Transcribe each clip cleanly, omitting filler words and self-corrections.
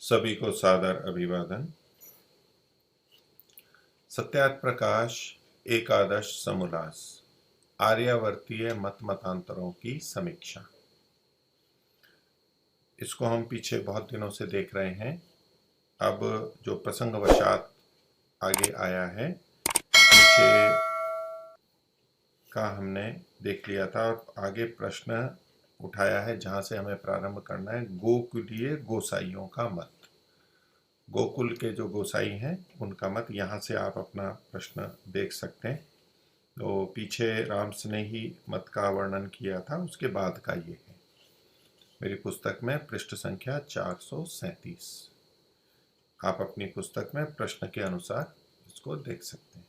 सभी को सादर अभिवादन। सत्यार्थ प्रकाश एकादश समुल्लास आर्यावर्तीय मत मतांतरों की समीक्षा। इसको हम पीछे बहुत दिनों से देख रहे हैं। अब जो प्रसंगवशात आगे आया है, पीछे का हमने देख लिया था और आगे प्रश्न उठाया है जहां से हमें प्रारंभ करना है। गोकुलीय गोसाइयों का मत। गोकुल के जो गोसाई हैं उनका मत, यहाँ से आप अपना प्रश्न देख सकते हैं। तो पीछे राम्स ने ही मत का वर्णन किया था, उसके बाद का ये है। मेरी पुस्तक में पृष्ठ संख्या 437। आप अपनी पुस्तक में प्रश्न के अनुसार इसको देख सकते हैं।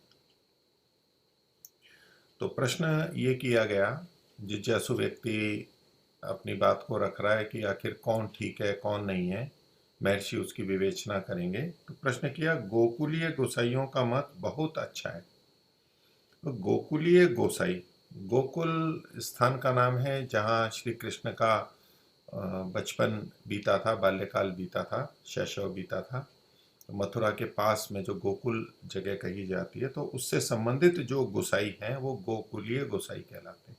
तो प्रश्न ये किया गया, जिज्ञासु व्यक्ति अपनी बात को रख रहा है कि आखिर कौन ठीक है कौन नहीं है, महर्षि उसकी विवेचना करेंगे। तो प्रश्न किया, गोकुलीय गोसाइयों का मत बहुत अच्छा है। तो गोकुलीय गोसाई, गोकुल स्थान का नाम है जहाँ श्री कृष्ण का बचपन बीता था, बाल्यकाल बीता था, शैशव बीता था। तो मथुरा के पास में जो गोकुल जगह कही जाती है, तो उससे संबंधित जो गोसाई हैं वो गोकुलीय गोसाई कहलाते हैं।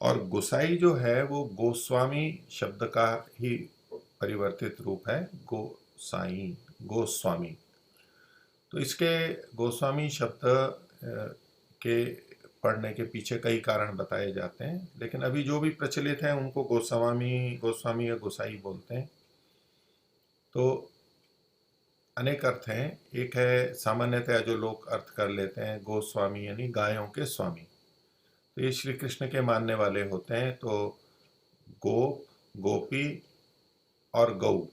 और गोसाई जो है वो गोस्वामी शब्द का ही परिवर्तित रूप है, गोसाई, गोस्वामी। तो इसके गोस्वामी शब्द के पढ़ने के पीछे कई कारण बताए जाते हैं, लेकिन अभी जो भी प्रचलित हैं उनको गोस्वामी या गोसाई बोलते हैं। तो अनेक अर्थ हैं। एक है सामान्यतया जो लोग अर्थ कर लेते हैं, गोस्वामी यानी गायों के स्वामी। तो ये श्री कृष्ण के मानने वाले होते हैं। तो गोप, गोपी और गौ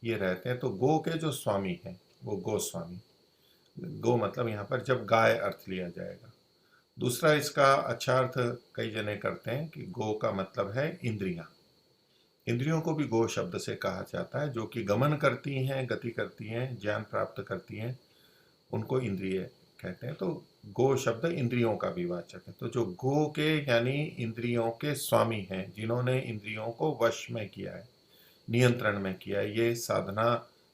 ये रहते हैं। तो गो के जो स्वामी हैं वो गोस्वामी। गो मतलब यहाँ पर जब गाय अर्थ लिया जाएगा। दूसरा इसका अच्छा अर्थ कई जने करते हैं कि गो का मतलब है इंद्रियां। इंद्रियों को भी गो शब्द से कहा जाता है, जो कि गमन करती हैं, गति करती हैं, ज्ञान प्राप्त करती हैं, उनको इंद्रिय कहते हैं। तो गो शब्द इंद्रियों का भी वाचक है। तो जो गो के यानी इंद्रियों के स्वामी हैं, जिन्होंने इंद्रियों को वश में किया है, नियंत्रण में किया है, ये साधना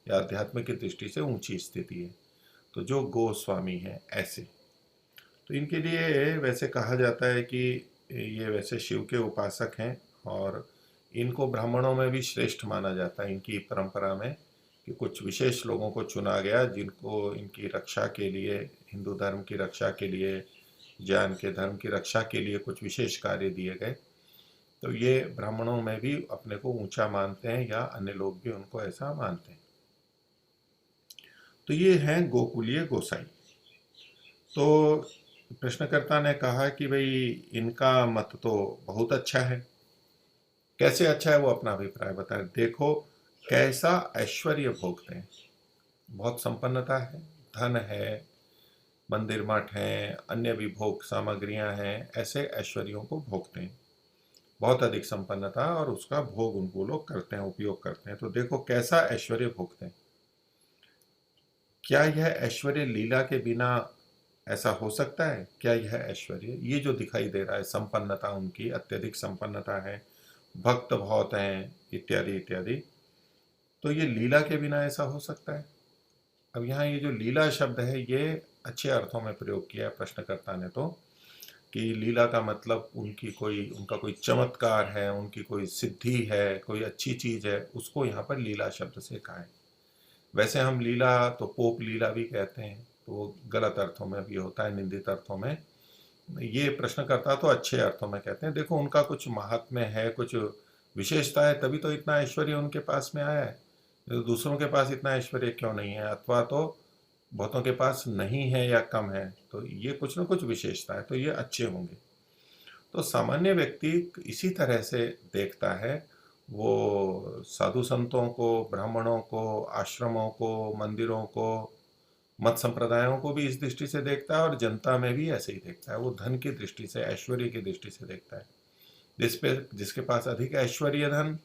या अध्यात्म की दृष्टि से ऊंची स्थिति है। तो जो गोस्वामी है ऐसे, तो इनके लिए वैसे कहा जाता है कि ये वैसे शिव के उपासक हैं और इनको ब्राह्मणों में भी श्रेष्ठ माना जाता है। इनकी परंपरा में कि कुछ विशेष लोगों को चुना गया जिनको इनकी रक्षा के लिए, हिंदू धर्म की रक्षा के लिए, ज्ञान के धर्म की रक्षा के लिए कुछ विशेष कार्य दिए गए। तो ये ब्राह्मणों में भी अपने को ऊंचा मानते हैं या अन्य लोग भी उनको ऐसा मानते हैं। तो ये हैं गोकुलीय गोसाई। तो प्रश्नकर्ता ने कहा कि भाई इनका मत तो बहुत अच्छा है। कैसे अच्छा है वो अपना अभिप्राय बताए। देखो कैसा ऐश्वर्य भोगते हैं, बहुत संपन्नता है, धन है, मंदिर मठ हैं, अन्य भी भोग सामग्रियां हैं, ऐसे ऐश्वर्यों को भोगते हैं। बहुत अधिक संपन्नता और उसका भोग उनको लोग करते हैं, उपयोग करते हैं। तो देखो कैसा ऐश्वर्य भोगते हैं। क्या यह ऐश्वर्य लीला के बिना ऐसा हो सकता है? क्या यह ऐश्वर्य, ये जो दिखाई दे रहा है, संपन्नता, उनकी अत्यधिक संपन्नता है, भक्त बहुत हैं, इत्यादि इत्यादि, तो ये लीला के बिना ऐसा हो सकता है? अब यहाँ ये जो लीला शब्द है ये अच्छे अर्थों में प्रयोग किया है प्रश्नकर्ता ने। तो कि लीला का मतलब उनका कोई चमत्कार है, उनकी कोई सिद्धि है, कोई अच्छी चीज है, उसको यहाँ पर लीला शब्द से कहा है। वैसे हम लीला तो पोप लीला भी कहते हैं, तो वो गलत अर्थों में भी होता है, निंदित अर्थों में। ये प्रश्नकर्ता तो अच्छे अर्थों में कहते हैं। देखो उनका कुछ महात्म्य है, कुछ विशेषता है, तभी तो इतना ऐश्वर्य उनके पास में आया है। तो दूसरों के पास इतना ऐश्वर्य क्यों नहीं है, अथवा तो बहुतों के पास नहीं है या कम है, तो ये कुछ ना कुछ विशेषता है, तो ये अच्छे होंगे। तो सामान्य व्यक्ति इसी तरह से देखता है। वो साधु संतों को, ब्राह्मणों को, आश्रमों को, मंदिरों को, मत संप्रदायों को भी इस दृष्टि से देखता है और जनता में भी ऐसे ही देखता है। वो धन की दृष्टि से, ऐश्वर्य की दृष्टि से देखता है। जिसके पास अधिक ऐश्वर्य, धन,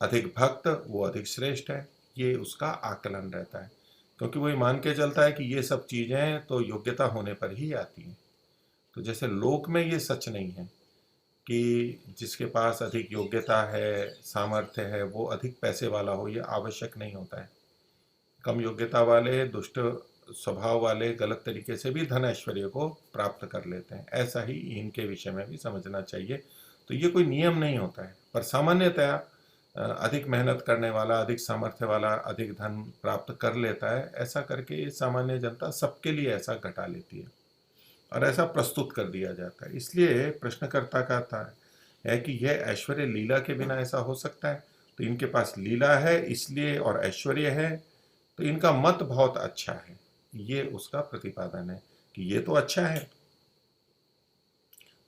अधिक भक्त, वो अधिक श्रेष्ठ है, ये उसका आकलन रहता है। क्योंकि वो ये मान के चलता है कि ये सब चीजें तो योग्यता होने पर ही आती हैं। तो जैसे लोक में ये सच नहीं है, कि जिसके पास अधिक योग्यता है, सामर्थ्य है, वो अधिक पैसे वाला हो, ये आवश्यक नहीं होता है। कम योग्यता वाले, दुष्ट स्वभाव वाले गलत तरीके से भी धन ऐश्वर्य को प्राप्त कर लेते हैं। ऐसा ही इनके विषय में भी समझना चाहिए। तो ये कोई नियम नहीं होता है, पर सामान्यतया अधिक मेहनत करने वाला, अधिक सामर्थ्य वाला अधिक धन प्राप्त कर लेता है। ऐसा करके सामान्य जनता सबके लिए ऐसा घटा लेती है और ऐसा प्रस्तुत कर दिया जाता है। इसलिए प्रश्नकर्ता कहता है कि यह ऐश्वर्य लीला के बिना ऐसा हो सकता है। तो इनके पास लीला है इसलिए और ऐश्वर्य है, तो इनका मत बहुत अच्छा है। ये उसका प्रतिपादन है कि ये तो अच्छा है।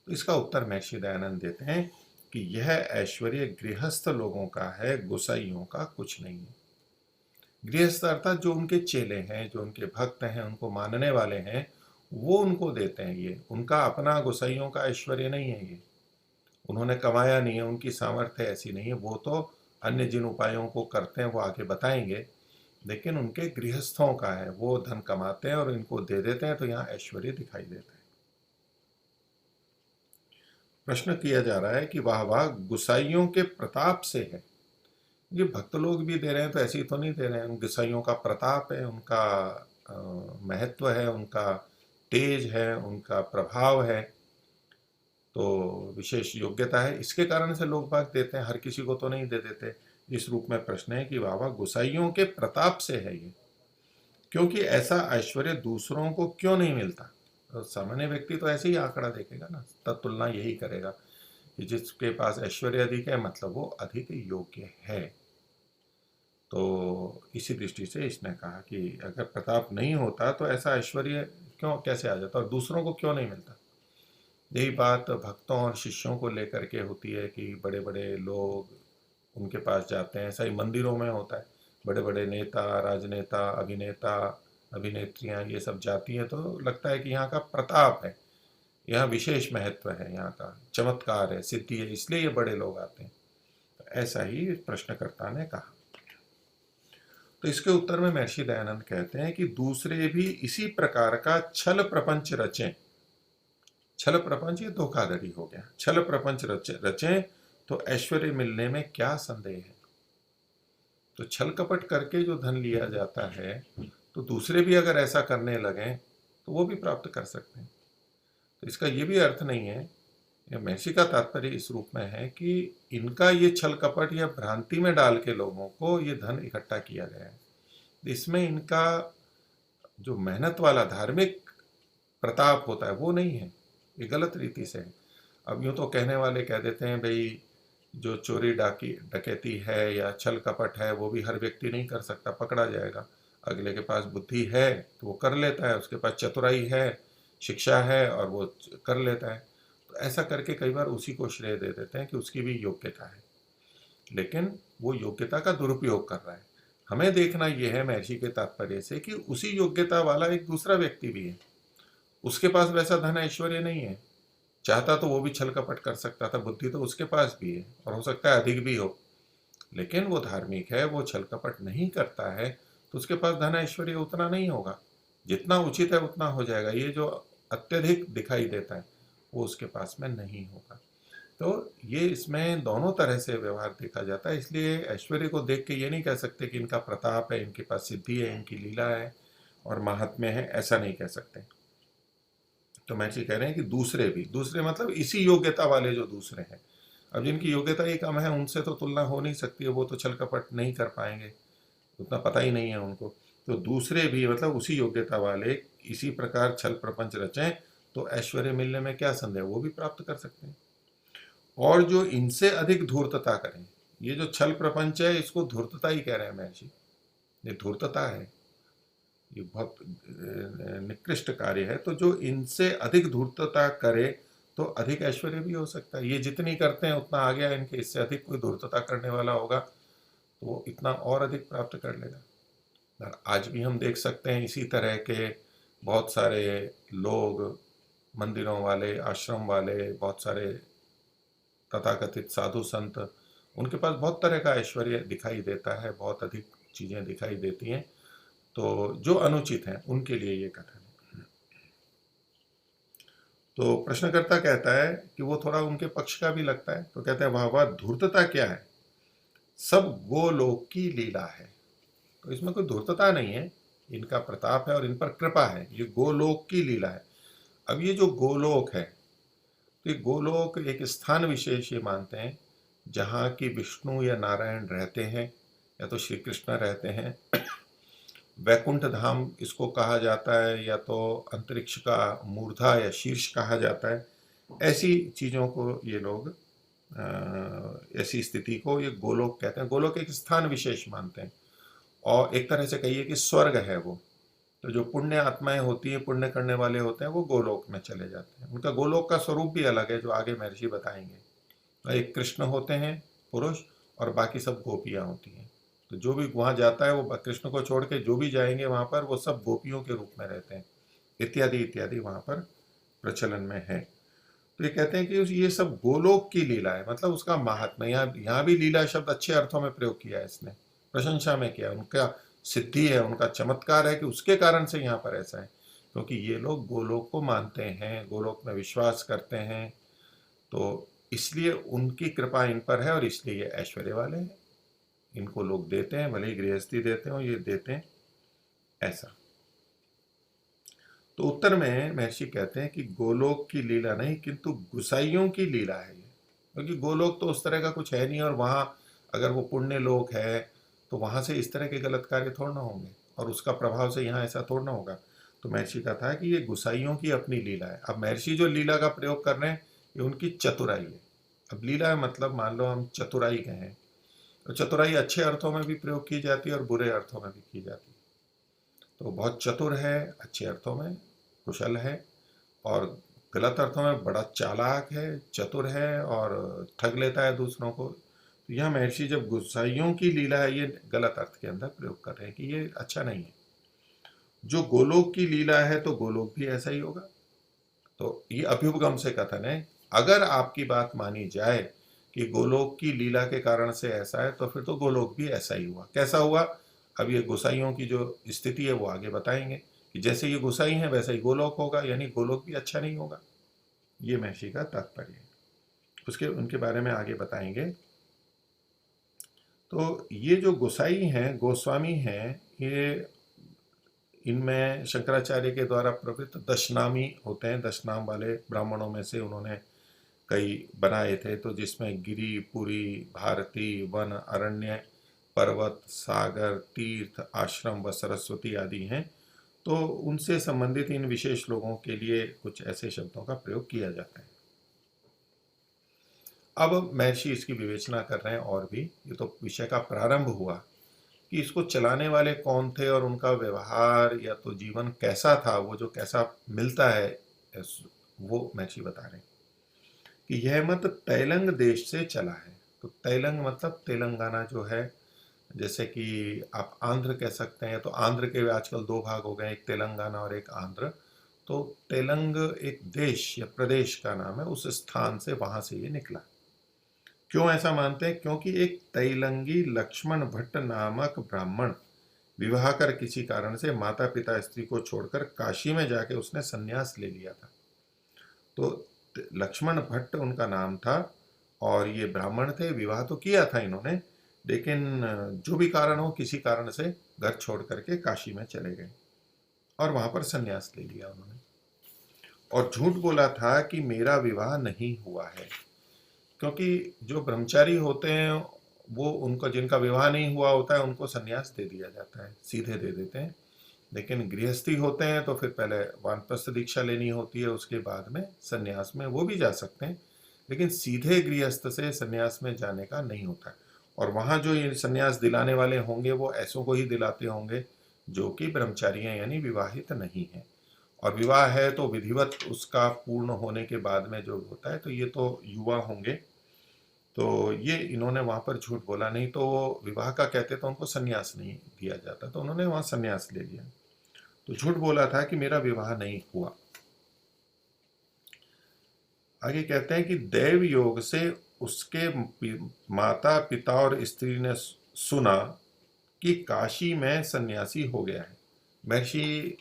तो इसका उत्तर महर्षि दयानंद देते हैं कि यह ऐश्वर्य गृहस्थ लोगों का है, गोसाइयों का कुछ नहीं है। गृहस्थ अर्थात जो उनके चेले हैं, जो उनके भक्त हैं, उनको मानने वाले हैं, वो उनको देते हैं। ये उनका अपना गोसाइयों का ऐश्वर्य नहीं है। ये उन्होंने कमाया नहीं है, उनकी सामर्थ्य ऐसी नहीं है। वो तो अन्य जिन उपायों को करते हैं वो आगे बताएंगे, लेकिन उनके गृहस्थों का है। वो धन कमाते हैं और इनको दे देते हैं, तो यहाँ ऐश्वर्य दिखाई देता है। प्रश्न किया जा रहा है कि वाह वाह गुसाइयों के प्रताप से है। ये भक्त लोग भी दे रहे हैं तो ऐसे ही तो नहीं दे रहे हैं। उन गुसाइयों का प्रताप है, उनका महत्व है, उनका तेज है, उनका प्रभाव है, तो विशेष योग्यता है, इसके कारण से लोग बाग देते हैं। हर किसी को तो नहीं दे देते। इस रूप में प्रश्न है कि वाह वाह गुसाइयों के प्रताप से है ये, क्योंकि ऐसा ऐश्वर्य दूसरों को क्यों नहीं मिलता। तो सामान्य व्यक्ति तो ऐसे ही आंकड़ा देखेगा ना, तब तुलना यही करेगा कि जिसके पास ऐश्वर्य अधिक है मतलब वो अधिक योग्य है। तो इसी दृष्टि से इसने कहा कि अगर प्रताप नहीं होता तो ऐसा ऐश्वर्य क्यों कैसे आ जाता और दूसरों को क्यों नहीं मिलता। यही बात भक्तों और शिष्यों को लेकर के होती है कि बड़े बड़े लोग उनके पास जाते हैं। ऐसा ही मंदिरों में होता है। बड़े बड़े नेता, राजनेता, अभिनेता, अभिनेत्रियां ये सब जाती हैं तो लगता है कि यहाँ का प्रताप है, यहाँ विशेष महत्व है, यहाँ का चमत्कार है, सिद्धि है, इसलिए ये बड़े लोग आते हैं। तो ऐसा ही प्रश्नकर्ता ने कहा। तो इसके उत्तर में महर्षि दयानंद कहते हैं कि दूसरे भी इसी प्रकार का छल प्रपंच रचें। छल प्रपंच ये धोखाधड़ी हो गया। छल प्रपंच रचें तो ऐश्वर्य मिलने में क्या संदेह है। तो छल कपट करके जो धन लिया जाता है, तो दूसरे भी अगर ऐसा करने लगें तो वो भी प्राप्त कर सकते हैं। तो इसका ये भी अर्थ नहीं है, या महर्षि का तात्पर्य इस रूप में है कि इनका ये छल कपट या भ्रांति में डाल के लोगों को ये धन इकट्ठा किया गया है। इसमें इनका जो मेहनत वाला धार्मिक प्रताप होता है वो नहीं है, ये गलत रीति से है। अब यूं तो कहने वाले कह देते हैं भाई जो चोरी डाकी डकैती है या छल कपट है वो भी हर व्यक्ति नहीं कर सकता, पकड़ा जाएगा। अगले के पास बुद्धि है तो वो कर लेता है, उसके पास चतुराई है, शिक्षा है और वो कर लेता है। तो ऐसा करके कई बार उसी को श्रेय दे देते हैं कि उसकी भी योग्यता है, लेकिन वो योग्यता का दुरुपयोग कर रहा है। हमें देखना यह है महर्षि के तात्पर्य से कि उसी योग्यता वाला एक दूसरा व्यक्ति भी है, उसके पास वैसा धन ऐश्वर्य नहीं है। चाहता तो वो भी छल कपट कर सकता था, बुद्धि तो उसके पास भी है और हो सकता है अधिक भी हो, लेकिन वो धार्मिक है, वो छल कपट नहीं करता है, तो उसके पास धन ऐश्वर्य उतना नहीं होगा। जितना उचित है उतना हो जाएगा। ये जो अत्यधिक दिखाई देता है वो उसके पास में नहीं होगा। तो ये इसमें दोनों तरह से व्यवहार देखा जाता है। इसलिए ऐश्वर्य को देख के ये नहीं कह सकते कि इनका प्रताप है, इनके पास सिद्धि है, इनकी लीला है और महात्म्य है, ऐसा नहीं कह सकते। तो महर्षि कह रहे हैं कि दूसरे भी, दूसरे मतलब इसी योग्यता वाले जो दूसरे हैं, अब जिनकी योग्यता ही कम है उनसे तो तुलना हो नहीं सकती है, वो तो छल कपट नहीं कर पाएंगे, उतना पता ही नहीं है उनको। तो दूसरे भी मतलब उसी योग्यता वाले इसी प्रकार छल प्रपंच रचें तो ऐश्वर्य मिलने में क्या संदेह, वो भी प्राप्त कर सकते हैं। और जो इनसे अधिक धूर्तता करें, ये जो छल प्रपंच है इसको धूर्तता ही कह रहे हैं महर्षि, ये धूर्तता है, ये बहुत निकृष्ट कार्य है। तो जो इनसे अधिक धूर्तता करे तो अधिक ऐश्वर्य भी हो सकता है। ये जितनी करते हैं उतना आ गया, इनके इससे अधिक कोई धूर्तता करने वाला होगा तो वो इतना और अधिक प्राप्त कर लेगा। आज भी हम देख सकते हैं इसी तरह के बहुत सारे लोग, मंदिरों वाले, आश्रम वाले, बहुत सारे तथाकथित साधु संत, उनके पास बहुत तरह का ऐश्वर्य दिखाई देता है, बहुत अधिक चीज़ें दिखाई देती हैं। तो जो अनुचित हैं उनके लिए ये कथन है। तो प्रश्नकर्ता कहता है कि वो थोड़ा उनके पक्ष का भी लगता है, तो कहते हैं वाह वाह, धूर्तता क्या है, सब गोलोक की लीला है। तो इसमें कोई धूर्तता नहीं है, इनका प्रताप है और इन पर कृपा है, ये गोलोक की लीला है। अब ये जो गोलोक है, तो ये गोलोक एक स्थान विशेष ये मानते हैं जहाँ की विष्णु या नारायण रहते हैं या तो श्री कृष्ण रहते हैं। वैकुंठ धाम इसको कहा जाता है, या तो अंतरिक्ष का मूर्धा या शीर्ष कहा जाता है। ऐसी चीज़ों को ये लोग ऐसी स्थिति को ये गोलोक कहते हैं। गोलोक एक स्थान विशेष मानते हैं, और एक तरह से कहिए कि स्वर्ग है वो। तो जो पुण्य आत्माएं होती हैं, पुण्य करने वाले होते हैं, वो गोलोक में चले जाते हैं। उनका गोलोक का स्वरूप भी अलग है, जो आगे महर्षि बताएंगे। तो एक कृष्ण होते हैं पुरुष, और बाकी सब गोपियां होती हैं। तो जो भी वहां जाता है वो कृष्ण को छोड़ के जो भी जाएंगे वहां पर, वो सब गोपियों के रूप में रहते हैं, इत्यादि इत्यादि वहां पर प्रचलन में है। तो ये कहते हैं कि ये सब गोलोक की लीला है, मतलब उसका महात्मा। यहाँ भी लीला शब्द अच्छे अर्थों में प्रयोग किया है इसने, प्रशंसा में किया। उनका सिद्धि है, उनका चमत्कार है कि उसके कारण से यहाँ पर ऐसा है, क्योंकि ये लोग गोलोक को मानते हैं, गोलोक में विश्वास करते हैं, तो इसलिए उनकी कृपा इन पर है और इसलिए ये ऐश्वर्य वाले हैं। इनको लोग देते हैं, भले ही गृहस्थी देते हो, ये देते हैं ऐसा। तो उत्तर में महर्षि कहते हैं कि गोलोक की लीला नहीं, किंतु गुसाइयों की लीला है ये। क्योंकि गोलोक तो उस तरह का कुछ है नहीं, और वहाँ अगर वो पुण्य लोक है तो वहाँ से इस तरह के गलत कार्य थोड़ा ना होंगे, और उसका प्रभाव से यहाँ ऐसा थोड़ा ना होगा। तो महर्षि का था कि ये गुसाइयों की अपनी लीला है। अब महर्षि जो लीला का प्रयोग कर रहे हैं, ये उनकी चतुराई है। अब लीला मतलब मान लो हम चतुराई कहें, तो चतुराई अच्छे अर्थों में भी प्रयोग की जाती है और बुरे अर्थों में भी की जाती है। तो बहुत चतुर है, अच्छे अर्थों में कुशल है, और गलत अर्थों में बड़ा चालाक है, चतुर है और ठग लेता है दूसरों को। तो यह महर्षि जब गुसाइयों की लीला है, ये गलत अर्थ के अंदर प्रयोग कर रहे हैं कि ये अच्छा नहीं है। जो गोलोक की लीला है तो गोलोक भी ऐसा ही होगा। तो ये अभ्युपगम से कथन है। अगर आपकी बात मानी जाए कि गोलोक की लीला के कारण से ऐसा है, तो फिर तो गोलोक भी ऐसा ही हुआ। कैसा हुआ, अब ये गोसाइयों की जो स्थिति है वो आगे बताएंगे कि जैसे ये गोसाई है वैसा ही गोलोक होगा, यानी गोलोक भी अच्छा नहीं होगा। ये महर्षि का तात्पर्य है, उसके उनके बारे में आगे बताएंगे। तो ये जो गोसाई हैं, गोस्वामी हैं, ये इनमें शंकराचार्य के द्वारा प्रवृत्त दशनामी होते हैं। दशनाम वाले ब्राह्मणों में से उन्होंने कई बनाए थे, तो जिसमें गिरि, पुरी, भारती, वन, अरण्य, पर्वत, सागर, तीर्थ, आश्रम व सरस्वती आदि हैं। तो उनसे संबंधित इन विशेष लोगों के लिए कुछ ऐसे शब्दों का प्रयोग किया जाता है। अब महर्षि इसकी विवेचना कर रहे हैं, और भी ये तो विषय का प्रारंभ हुआ कि इसको चलाने वाले कौन थे और उनका व्यवहार या तो जीवन कैसा था, वो जो कैसा मिलता है, वो महर्षि बता रहे हैं कि यह मत तैलंग देश से चला है। तो तैलंग मतलब तेलंगाना जो है, जैसे कि आप आंध्र कह सकते हैं। तो आंध्र के आजकल दो भाग हो गए, एक तेलंगाना और एक आंध्र। तो तेलंग एक देश या प्रदेश का नाम है, उस स्थान से, वहां से ये निकला। क्यों ऐसा मानते हैं, क्योंकि एक तैलंगी लक्ष्मण भट्ट नामक ब्राह्मण विवाह कर किसी कारण से माता पिता स्त्री को छोड़कर काशी में जाके उसने संन्यास ले लिया था। तो लक्ष्मण भट्ट उनका नाम था, और ये ब्राह्मण थे। विवाह तो किया था इन्होंने, लेकिन जो भी कारण हो, किसी कारण से घर छोड़ करके काशी में चले गए और वहां पर संन्यास ले लिया उन्होंने, और झूठ बोला था कि मेरा विवाह नहीं हुआ है। क्योंकि जो ब्रह्मचारी होते हैं, वो उनका जिनका विवाह नहीं हुआ होता है, उनको संन्यास दे दिया जाता है, सीधे दे देते हैं। लेकिन गृहस्थी होते हैं तो फिर पहले वानप्रस्थ दीक्षा लेनी होती है, उसके बाद में संन्यास में वो भी जा सकते हैं, लेकिन सीधे गृहस्थ से संन्यास में जाने का नहीं होता है। और वहाँ जो ये संन्यास दिलाने वाले होंगे, वो ऐसों को ही दिलाते होंगे जो कि ब्रह्मचारी हैं, यानी विवाहित नहीं है। और विवाह है तो विधिवत उसका पूर्ण होने के बाद में जो होता है, तो ये तो युवा होंगे। तो ये इन्होंने वहाँ पर झूठ बोला, नहीं तो वो विवाह का कहते तो उनको संन्यास नहीं दिया जाता, तो उन्होंने वहाँ संन्यास ले लिया। तो झूठ बोला था कि मेरा विवाह नहीं हुआ। आगे कहते हैं कि देव योग से उसके माता पिता और स्त्री ने सुना कि काशी में सन्यासी हो गया है। महर्षि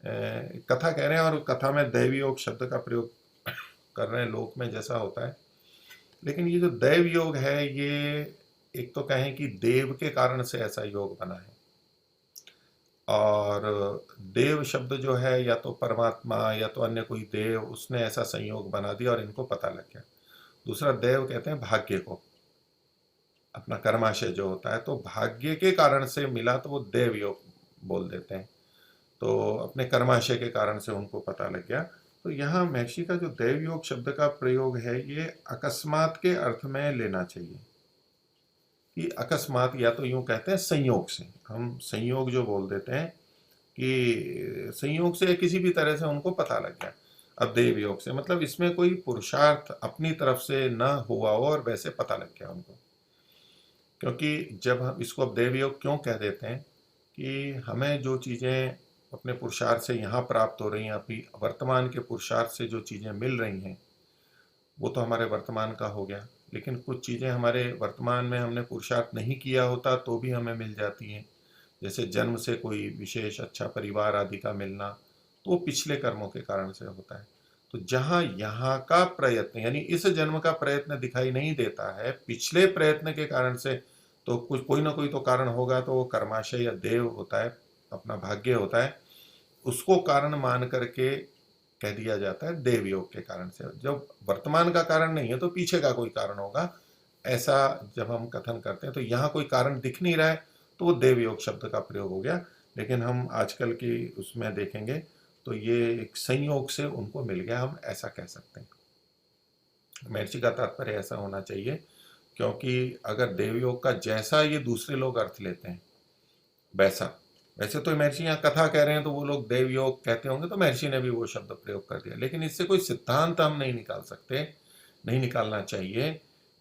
कथा कह रहे हैं और कथा में दैव योग शब्द का प्रयोग कर रहे हैं, लोक में जैसा होता है। लेकिन ये जो दैव योग है, ये एक तो कहें कि देव के कारण से ऐसा योग बना है, और देव शब्द जो है या तो परमात्मा या तो अन्य कोई देव, उसने ऐसा संयोग बना दिया और इनको पता लग गया। दूसरा, देव कहते हैं भाग्य को, अपना कर्माशय जो होता है, तो भाग्य के कारण से मिला तो वो देव योग बोल देते हैं। तो अपने कर्माशय के कारण से उनको पता लग गया। तो यहाँ महर्षि का जो दैव योग शब्द का प्रयोग है, ये अकस्मात के अर्थ में लेना चाहिए कि अकस्मात, या तो यूं कहते हैं संयोग से, हम संयोग जो बोल देते हैं कि संयोग से किसी भी तरह से उनको पता लग गया। अब देव योग से मतलब इसमें कोई पुरुषार्थ अपनी तरफ से न हुआ हो और वैसे पता लग गया उनको। क्योंकि जब हम इसको अब देव योग क्यों कह देते हैं कि हमें जो चीज़ें अपने पुरुषार्थ से यहाँ प्राप्त हो रही हैं, अभी वर्तमान के पुरुषार्थ से जो चीज़ें मिल रही हैं, वो तो हमारे वर्तमान का हो गया। लेकिन कुछ चीज़ें हमारे वर्तमान में हमने पुरुषार्थ नहीं किया होता तो भी हमें मिल जाती हैं। जैसे जन्म से कोई विशेष अच्छा परिवार आदि का मिलना, तो वो पिछले कर्मों के कारण से होता है। तो जहाँ यहाँ का प्रयत्न, यानी इस जन्म का प्रयत्न दिखाई नहीं देता है, पिछले प्रयत्न के कारण से तो कुछ कोई ना कोई तो कारण होगा, तो वो कर्माशय या देव होता है, अपना भाग्य होता है, उसको कारण मान करके कह दिया जाता है देव योग के कारण से। जब वर्तमान का कारण नहीं है तो पीछे का कोई कारण होगा, ऐसा जब हम कथन करते हैं। तो यहाँ कोई कारण दिख नहीं रहा है तो वो देव योग शब्द का प्रयोग हो गया। लेकिन हम आजकल की उसमें देखेंगे तो ये एक संयोग से उनको मिल गया, हम ऐसा कह सकते हैं। महर्षि का तात्पर्य ऐसा होना चाहिए, क्योंकि अगर देव योग का जैसा ये दूसरे लोग अर्थ लेते हैं वैसा, वैसे तो महर्षि यहाँ कथा कह रहे हैं तो वो लोग देव योग कहते होंगे, तो महर्षि ने भी वो शब्द प्रयोग कर दिया। लेकिन इससे कोई सिद्धांत हम नहीं निकाल सकते, नहीं निकालना चाहिए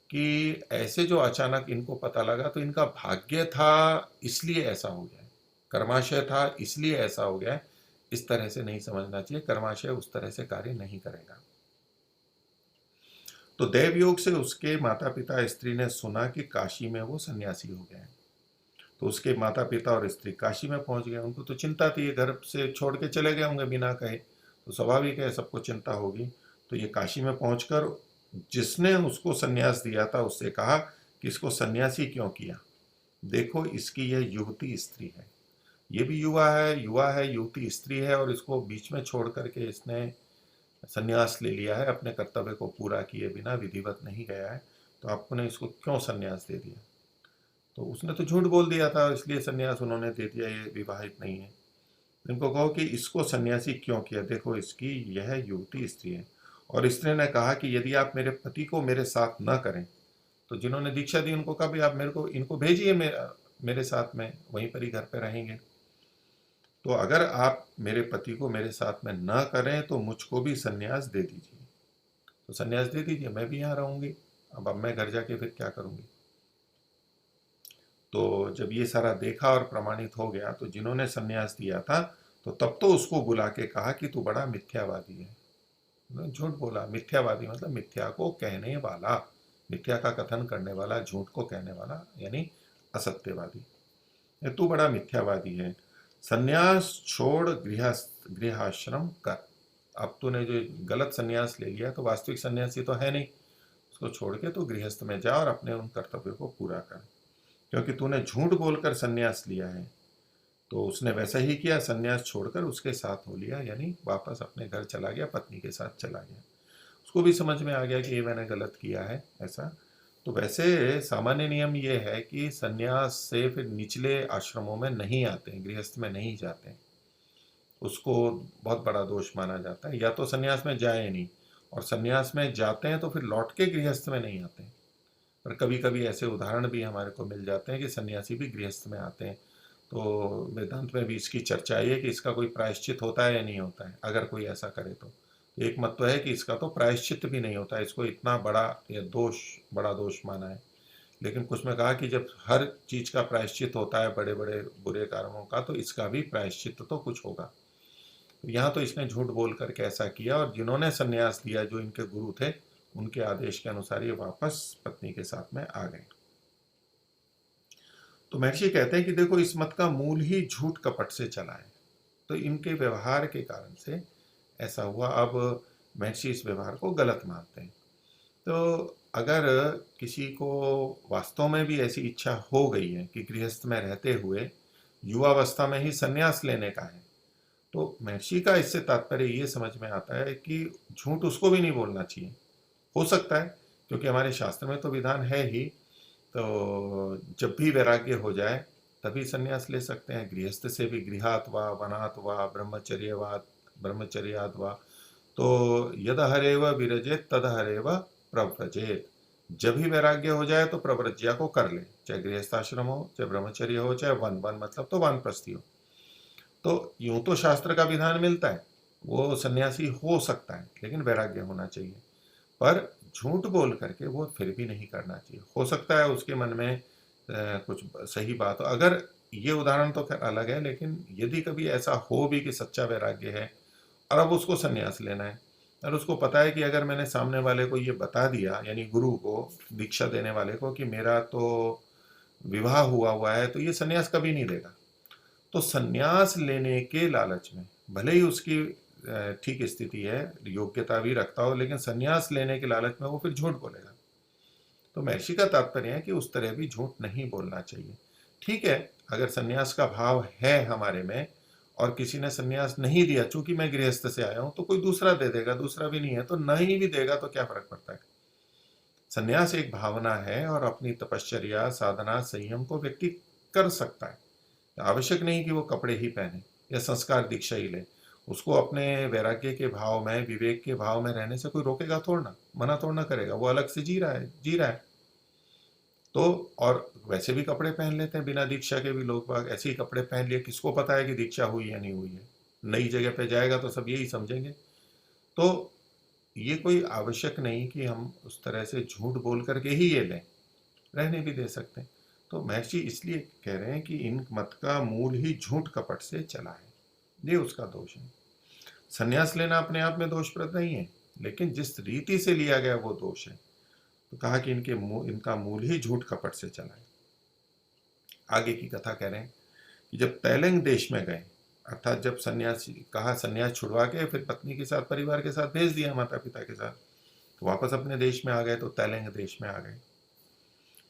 कि ऐसे जो अचानक इनको पता लगा तो इनका भाग्य था इसलिए ऐसा हो गया, कर्माशय था इसलिए ऐसा हो गया, इस तरह से नहीं समझना चाहिए। कर्माशय उस तरह से कार्य नहीं करेगा। तो देव योग से उसके माता पिता स्त्री ने सुना कि काशी में वो सन्यासी हो गए हैं। तो उसके माता पिता और स्त्री काशी में पहुंच गए। उनको तो चिंता थी, ये घर से छोड़ के चले गए होंगे बिना कहे, तो स्वाभाविक है सबको चिंता होगी। तो ये काशी में पहुंचकर जिसने उसको सन्यास दिया था उससे कहा कि इसको सन्यासी क्यों किया, देखो इसकी यह युवती स्त्री है, ये भी युवा है, युवती स्त्री है, और इसको बीच में छोड़ करके इसने सन्यास ले लिया है, अपने कर्तव्य को पूरा किए बिना, विधिवत नहीं गया है, तो आपने इसको क्यों सन्यास दे दिया। तो उसने तो झूठ बोल दिया था, इसलिए सन्यास उन्होंने दे दिया, ये विवाहित नहीं है। इनको कहो कि इसको सन्यासी क्यों किया, देखो इसकी यह युवती स्त्री है। और स्त्री ने कहा कि यदि आप मेरे पति को मेरे साथ न करें, तो जिन्होंने दीक्षा दी उनको कहा भी आप मेरे को इनको भेजिए मेरे साथ में, वहीं पर ही घर पे रहेंगे। तो अगर आप मेरे पति को मेरे साथ में न करें तो मुझको भी सन्यास दे दीजिए। तो सन्यास दे दीजिए, मैं भी यहाँ रहूंगी। अब मैं घर जाके फिर क्या करूंगी। तो जब ये सारा देखा और प्रमाणित हो गया, तो जिन्होंने सन्यास दिया था, तो तब तो उसको बुला के कहा कि तू बड़ा मिथ्यावादी है। उन्होंने झूठ बोला। मिथ्यावादी मतलब मिथ्या को कहने वाला, मिथ्या का कथन करने वाला, झूठ को कहने वाला, यानी असत्यवादी। तू बड़ा मिथ्यावादी है, सन्यास छोड़ गृहाश्रम कर। अब तूने जो गलत सन्यास ले लिया, तो वास्तविक सन्यासी तो है नहीं, उसको छोड़ के तो गृहस्थ में जा और अपने उन कर्तव्यों को पूरा कर। क्योंकि तूने झूठ बोलकर सन्यास लिया है। तो उसने वैसा ही किया, सन्यास छोड़कर उसके साथ हो लिया, यानी वापस अपने घर चला गया, पत्नी के साथ चला गया। उसको भी समझ में आ गया कि ये मैंने गलत किया है ऐसा। तो वैसे सामान्य नियम ये है कि सन्यास से फिर निचले आश्रमों में नहीं आते हैं, गृहस्थ में नहीं जाते हैं। उसको बहुत बड़ा दोष माना जाता है। या तो सन्यास में जाए नहीं, और सन्यास में जाते हैं तो फिर लौट के गृहस्थ में नहीं आते हैं। पर कभी कभी ऐसे उदाहरण भी हमारे को मिल जाते हैं कि सन्यासी भी गृहस्थ में आते हैं। तो वेदांत में भी इसकी चर्चा है कि इसका कोई प्रायश्चित होता है या नहीं होता है, अगर कोई ऐसा करे तो। एक मत तो है कि इसका तो प्रायश्चित भी नहीं होता है, इसको इतना बड़ा या बड़ा दोष माना है। लेकिन कुछ में कहा कि जब हर चीज का प्रायश्चित होता है, बड़े बड़े बुरे कर्मों का, तो इसका भी प्रायश्चित तो कुछ होगा। तो यहाँ तो इसने झूठ बोल करके ऐसा किया, और जिन्होंने सन्यास दिया, जो इनके गुरु थे, उनके आदेश के अनुसार ये वापस पत्नी के साथ में आ गए। तो महर्षि कहते हैं कि देखो, इस मत का मूल ही झूठ कपट से चला है। तो इनके व्यवहार के कारण से ऐसा हुआ। अब महर्षि इस व्यवहार को गलत मानते हैं। तो अगर किसी को वास्तव में भी ऐसी इच्छा हो गई है कि गृहस्थ में रहते हुए युवावस्था में ही संन्यास लेने का है, तो महर्षि का इससे तात्पर्य ये समझ में आता है कि झूठ उसको भी नहीं बोलना चाहिए। हो सकता है, क्योंकि हमारे शास्त्र में तो विधान है ही, तो जब भी वैराग्य हो जाए तभी संन्यास ले सकते हैं। गृहस्थ से भी गृहात वा वनात वा ब्रह्मचर्यात वा, तो यद हरेव विरजेत तद हरेव प्रव्रजेत। जब ही वैराग्य हो जाए तो प्रव्रज्या को कर ले, चाहे गृहस्थाश्रम हो, चाहे ब्रह्मचर्य हो, चाहे वन वन मतलब तो वानप्रस्थी हो। तो यूं तो शास्त्र का विधान मिलता है, वो सन्यासी हो सकता है, लेकिन वैराग्य होना चाहिए। पर झूठ बोल करके वो फिर भी नहीं करना चाहिए। हो सकता है उसके मन में कुछ सही बात हो। अगर ये उदाहरण तो खैर अलग है, लेकिन यदि कभी ऐसा हो भी कि सच्चा वैराग्य है और अब उसको संन्यास लेना है, और उसको पता है कि अगर मैंने सामने वाले को ये बता दिया, यानी गुरु को, दीक्षा देने वाले को, कि मेरा तो विवाह हुआ हुआ है, तो ये संन्यास कभी नहीं देगा, तो संन्यास लेने के लालच में, भले ही उसकी ठीक स्थिति है, योग्यता भी रखता हो, लेकिन संन्यास लेने के लालच में वो फिर झूठ बोलेगा। तो महर्षि का तात्पर्य है कि उस तरह भी झूठ नहीं बोलना चाहिए। ठीक है, अगर संन्यास का भाव है हमारे में और किसी ने संन्यास नहीं दिया, चूंकि मैं गृहस्थ से आया हूं, तो कोई दूसरा दे देगा, दूसरा भी नहीं है तो नहीं भी देगा तो क्या फर्क पड़ता है। संन्यास एक भावना है और अपनी तपश्चर्या, साधना, संयम को व्यक्ति कर सकता है। आवश्यक नहीं कि वो कपड़े ही पहने या संस्कार दीक्षा ही ले। उसको अपने वैराग्य के भाव में, विवेक के भाव में रहने से कोई रोकेगा थोड़ा, मना थोड़ा करेगा। वो अलग से जी रहा है। तो और वैसे भी कपड़े पहन लेते हैं बिना दीक्षा के भी लोग बाग, ऐसे ही कपड़े पहन लिए, किसको पता है कि दीक्षा हुई या नहीं हुई है। नई जगह पे जाएगा तो सब यही समझेंगे। तो ये कोई आवश्यक नहीं कि हम उस तरह से झूठ बोल करके ही ये लें, रहने भी दे सकते हैं। तो महर्षि इसलिए कह रहे हैं कि इन मत का मूल ही झूठ कपट से चला है, ये उसका दोष है। संन्यास लेना अपने आप में दोषप्रद नहीं है, लेकिन जिस रीति से लिया गया वो दोष है। तो कहा कि इनका मूल ही झूठ कपट से चला है। आगे की कथा कह रहे हैं कि जब तैलंग देश में गए, अर्थात जब संन्यास छुड़वा के फिर पत्नी के साथ, परिवार के साथ भेज दिया, माता पिता के साथ, तो वापस अपने देश में आ गए, तो तैलंग देश में आ गए।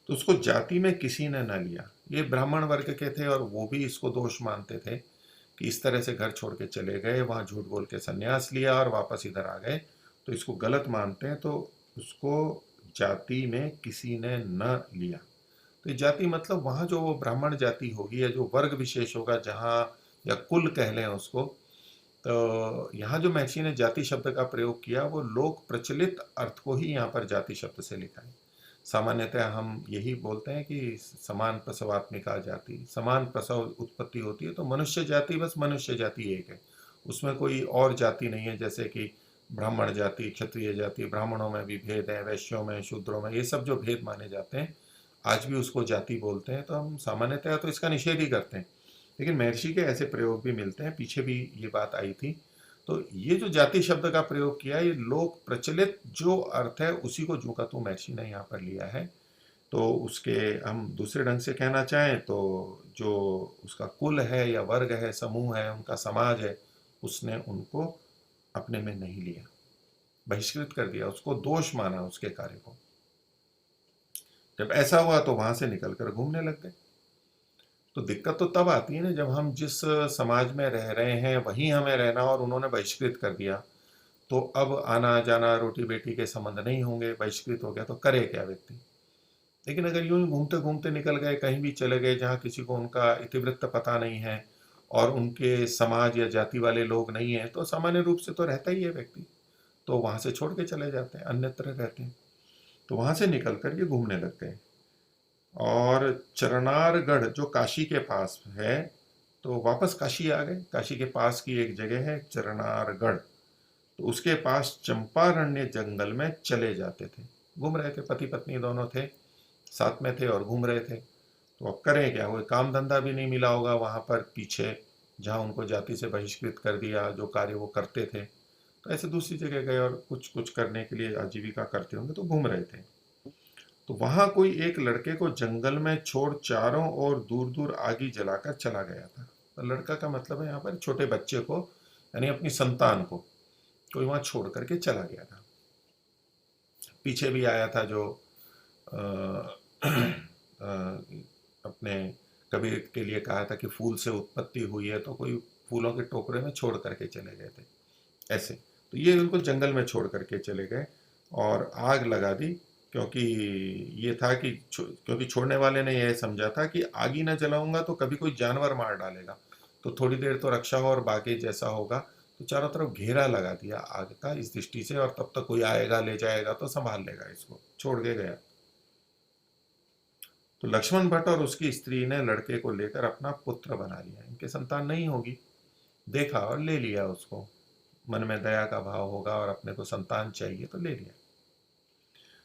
तो उसको जाति में किसी ने न लिया। ये ब्राह्मण वर्ग के थे और वो भी इसको दोष मानते थे कि इस तरह से घर छोड़ के चले गए, वहां झूठ बोल के संन्यास लिया और वापस इधर आ गए, तो इसको गलत मानते हैं। तो उसको जाति में किसी ने न लिया। तो जाति मतलब वहां जो वो ब्राह्मण जाति होगी या जो वर्ग विशेष होगा जहाँ, या कुल कह लें उसको, तो यहाँ जो महर्षि ने जाति शब्द का प्रयोग किया वो लोक प्रचलित अर्थ को ही यहाँ पर जाति शब्द से लिखा है। सामान्यतः हम यही बोलते हैं कि समान प्रसवात्मिका जाति, समान प्रसव उत्पत्ति होती है, तो मनुष्य जाति बस मनुष्य जाति एक है, उसमें कोई और जाति नहीं है। जैसे कि ब्राह्मण जाति, क्षत्रिय जाति, ब्राह्मणों में भी भेद है, वैश्यों में, शूद्रों में, ये सब जो भेद माने जाते हैं आज भी उसको जाति बोलते हैं। तो हम सामान्यतः तो इसका निषेध ही करते हैं, लेकिन महर्षि के ऐसे प्रयोग भी मिलते हैं, पीछे भी ये बात आई थी। तो ये जो जाति शब्द का प्रयोग किया, ये लोक प्रचलित जो अर्थ है उसी को जू का तू महर्षि ने यहाँ पर लिया है। तो उसके हम दूसरे ढंग से कहना चाहें तो जो उसका कुल है या वर्ग है, समूह है, उनका समाज है, उसने उनको अपने में नहीं लिया, बहिष्कृत कर दिया, उसको दोष माना उसके कार्य को। जब ऐसा हुआ तो वहां से निकलकर घूमने लग गए। तो दिक्कत तो तब आती है ना, जब हम जिस समाज में रह रहे हैं वहीं हमें रहना और उन्होंने बहिष्कृत कर दिया, तो अब आना जाना, रोटी बेटी के संबंध नहीं होंगे, बहिष्कृत हो गया तो करे क्या व्यक्ति। लेकिन अगर यूं ही घूमते घूमते निकल गए, कहीं भी चले गए जहाँ किसी को उनका इतिवृत्त पता नहीं है और उनके समाज या जाति वाले लोग नहीं हैं, तो सामान्य रूप से तो रहता ही है व्यक्ति, तो वहां से छोड़ के चले जाते हैं, अन्यत्र रहते हैं। तो वहां से निकल कर ये घूमने लग गए। और चरनारगढ़ जो काशी के पास है, तो वापस काशी आ गए। काशी के पास की एक जगह है चरनारगढ़, तो उसके पास चंपारण्य जंगल में चले जाते थे, घूम रहे थे, पति पत्नी दोनों थे, साथ में थे और घूम रहे थे। तो अब करें क्या, कोई काम धंधा भी नहीं मिला होगा वहां पर पीछे, जहाँ उनको जाति से बहिष्कृत कर दिया, जो कार्य वो करते थे, तो ऐसे दूसरी जगह गए और कुछ कुछ करने के लिए आजीविका करते होंगे, तो घूम रहे थे। तो वहां कोई एक लड़के को जंगल में छोड़ चारों ओर दूर दूर आगी जलाकर चला गया था। लड़का का मतलब है यहाँ पर छोटे बच्चे को, यानी अपनी संतान को कोई वहाँ छोड़ करके चला गया था। पीछे भी आया था जो अ, अपने कबीर के लिए कहा था कि फूल से उत्पत्ति हुई है, तो कोई फूलों के टोकरे में छोड़ करके चले गए थे ऐसे। तो ये उनको जंगल में छोड़ करके चले गए और आग लगा दी, क्योंकि ये था कि क्योंकि छोड़ने वाले ने यह समझा था कि आग ही ना जलाऊंगा तो कभी कोई जानवर मार डालेगा, तो थोड़ी देर तो रक्षा हो और बाकी जैसा होगा। तो चारों तरफ घेरा लगा दिया आग का इस दृष्टि से, और तब तक कोई आएगा ले जाएगा तो संभाल लेगा, इसको छोड़ के गया। तो लक्ष्मण भट्ट और उसकी स्त्री ने लड़के को लेकर अपना पुत्र बना लिया। इनके संतान नहीं होगी, देखा और ले लिया उसको। मन में दया का भाव होगा और अपने को संतान चाहिए तो ले लिया।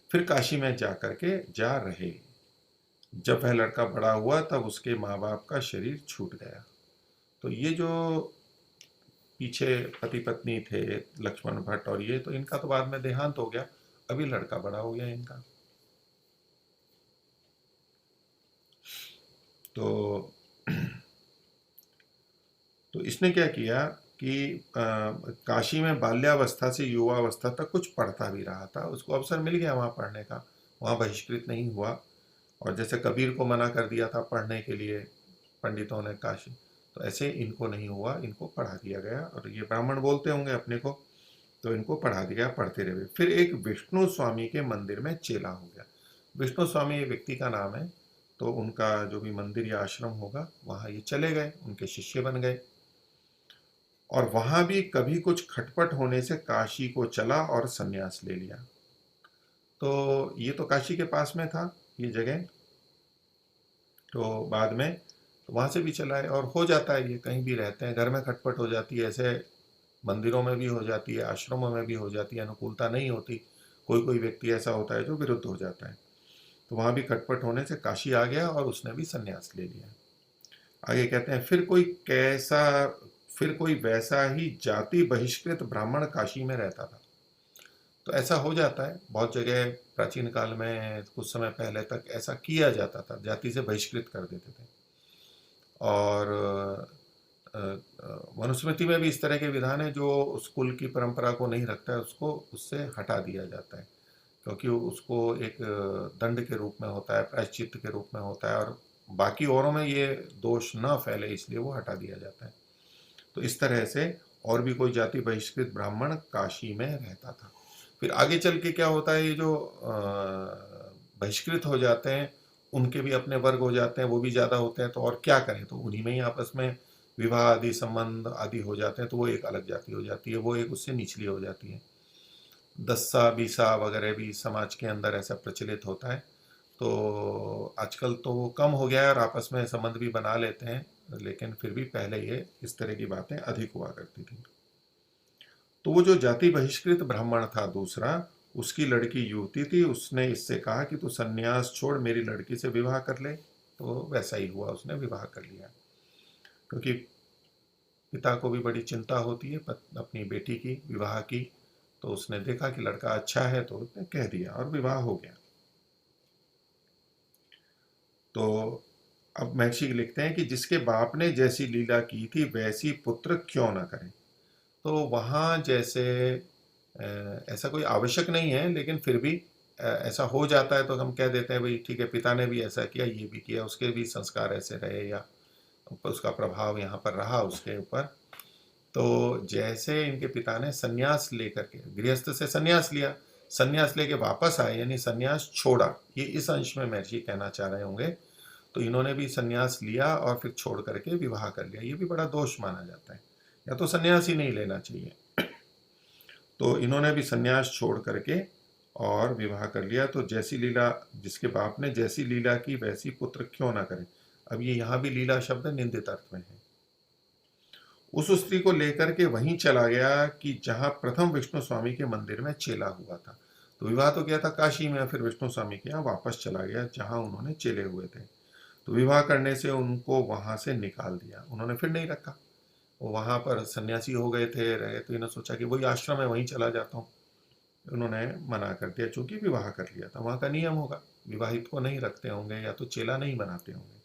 फिर काशी में जा करके जा रहे। जब वह लड़का बड़ा हुआ तब उसके माँ बाप का शरीर छूट गया। तो ये जो पीछे पति पत्नी थे लक्ष्मण भट्ट और ये, तो इनका तो बाद में देहांत हो गया, अभी लड़का बड़ा हो गया इनका। तो तो इसने क्या किया कि काशी में बाल्यावस्था से युवावस्था तक कुछ पढ़ता भी रहा था, उसको अवसर मिल गया वहाँ पढ़ने का, वहाँ बहिष्कृत नहीं हुआ। और जैसे कबीर को मना कर दिया था पढ़ने के लिए पंडितों ने काशी, तो ऐसे इनको नहीं हुआ, इनको पढ़ा दिया गया। और ये ब्राह्मण बोलते होंगे अपने को, तो इनको पढ़ा दिया, पढ़ते रहे। फिर एक विष्णु स्वामी के मंदिर में चेला हो गया। विष्णु स्वामी ये व्यक्ति का नाम है, तो उनका जो भी मंदिर या आश्रम होगा वहाँ ये चले गए, उनके शिष्य बन गए। और वहां भी कभी कुछ खटपट होने से काशी को चला और संन्यास ले लिया। तो ये तो काशी के पास में था ये जगह, तो बाद में तो वहां से भी चला है। और हो जाता है, ये कहीं भी रहते हैं, घर में खटपट हो जाती है, ऐसे मंदिरों में भी हो जाती है, आश्रमों में भी हो जाती है, अनुकूलता नहीं होती। कोई कोई व्यक्ति ऐसा होता है जो विरुद्ध हो जाता है। तो वहां भी खटपट होने से काशी आ गया और उसने भी संन्यास ले लिया। आगे कहते हैं, फिर कोई वैसा ही जाति बहिष्कृत ब्राह्मण काशी में रहता था। तो ऐसा हो जाता है बहुत जगह, प्राचीन काल में कुछ समय पहले तक ऐसा किया जाता था, जाति से बहिष्कृत कर देते थे। और मनुस्मृति में भी इस तरह के विधान है, जो उस कुल की परंपरा को नहीं रखता है उसको उससे हटा दिया जाता है, क्योंकि उसको एक दंड के रूप में होता है, प्रायश्चित के रूप में होता है, और बाकी औरों में ये दोष न फैले इसलिए वो हटा दिया जाता है। तो इस तरह से और भी कोई जाति बहिष्कृत ब्राह्मण काशी में रहता था। फिर आगे चल के क्या होता है, ये जो बहिष्कृत हो जाते हैं उनके भी अपने वर्ग हो जाते हैं, वो भी ज़्यादा होते हैं, तो और क्या करें, तो उन्हीं में ही आपस में विवाह आदि संबंध आदि हो जाते हैं, तो वो एक अलग जाति हो जाती है, वो एक उससे निचली हो जाती है। दस्सा बीसा वगैरह भी समाज के अंदर ऐसा प्रचलित होता है। तो आजकल तो वो कम हो गया है और आपस में संबंध भी बना लेते हैं, लेकिन फिर भी पहले ये इस तरह की बातें अधिक हुआ करती थी। तो वो जो जाति बहिष्कृत ब्राह्मण था दूसरा, उसकी लड़की युवती थी, उसने इससे कहा कि तू सन्यास छोड़ मेरी लड़की से विवाह कर ले। तो वैसा ही हुआ, उसने विवाह कर लिया। क्योंकि पिता को भी बड़ी चिंता होती है अपनी बेटी की विवाह की, तो उसने देखा कि लड़का अच्छा है तो उसने कह दिया और विवाह हो गया। तो अब महर्षि लिखते हैं कि जिसके बाप ने जैसी लीला की थी वैसी पुत्र क्यों ना करे। तो वहाँ जैसे ऐसा कोई आवश्यक नहीं है, लेकिन फिर भी ऐसा हो जाता है तो हम कह देते हैं भाई ठीक है, पिता ने भी ऐसा किया, ये भी किया, उसके भी संस्कार ऐसे रहे या उसका प्रभाव यहाँ पर रहा उसके ऊपर। तो जैसे इनके पिता ने सन्यास लेकर के गृहस्थ से सन्यास लिया, सन्यास लेके वापस आए यानी सन्यास छोड़ा, ये इस अंश में महर्षि कहना चाह रहे होंगे। तो इन्होंने भी सन्यास लिया और फिर छोड़ करके विवाह कर लिया, ये भी बड़ा दोष माना जाता है, या तो सन्यास ही नहीं लेना चाहिए। तो इन्होंने भी सन्यास छोड़ करके और विवाह कर लिया। तो जैसी लीला, जिसके बाप ने जैसी लीला की वैसी पुत्र क्यों ना करे। अब ये यहाँ भी लीला शब्द निंदित अर्थ में है। उस स्त्री को लेकर के वहीं चला गया कि जहां प्रथम विष्णु स्वामी के मंदिर में चेला हुआ था। तो विवाह तो किया था काशी में, फिर विष्णु स्वामी के यहाँ वापस चला गया जहां उन्होंने चेले हुए थे। तो विवाह करने से उनको वहां से निकाल दिया, उन्होंने फिर नहीं रखा। वो वहां पर सन्यासी हो गए थे, रहे, तो इन्होंने सोचा कि वही आश्रम है वहीं चला जाता हूँ। उन्होंने मना कर दिया, चूंकि विवाह कर लिया था, वहां का नियम होगा, विवाहित को नहीं रखते होंगे या तो चेला नहीं बनाते होंगे।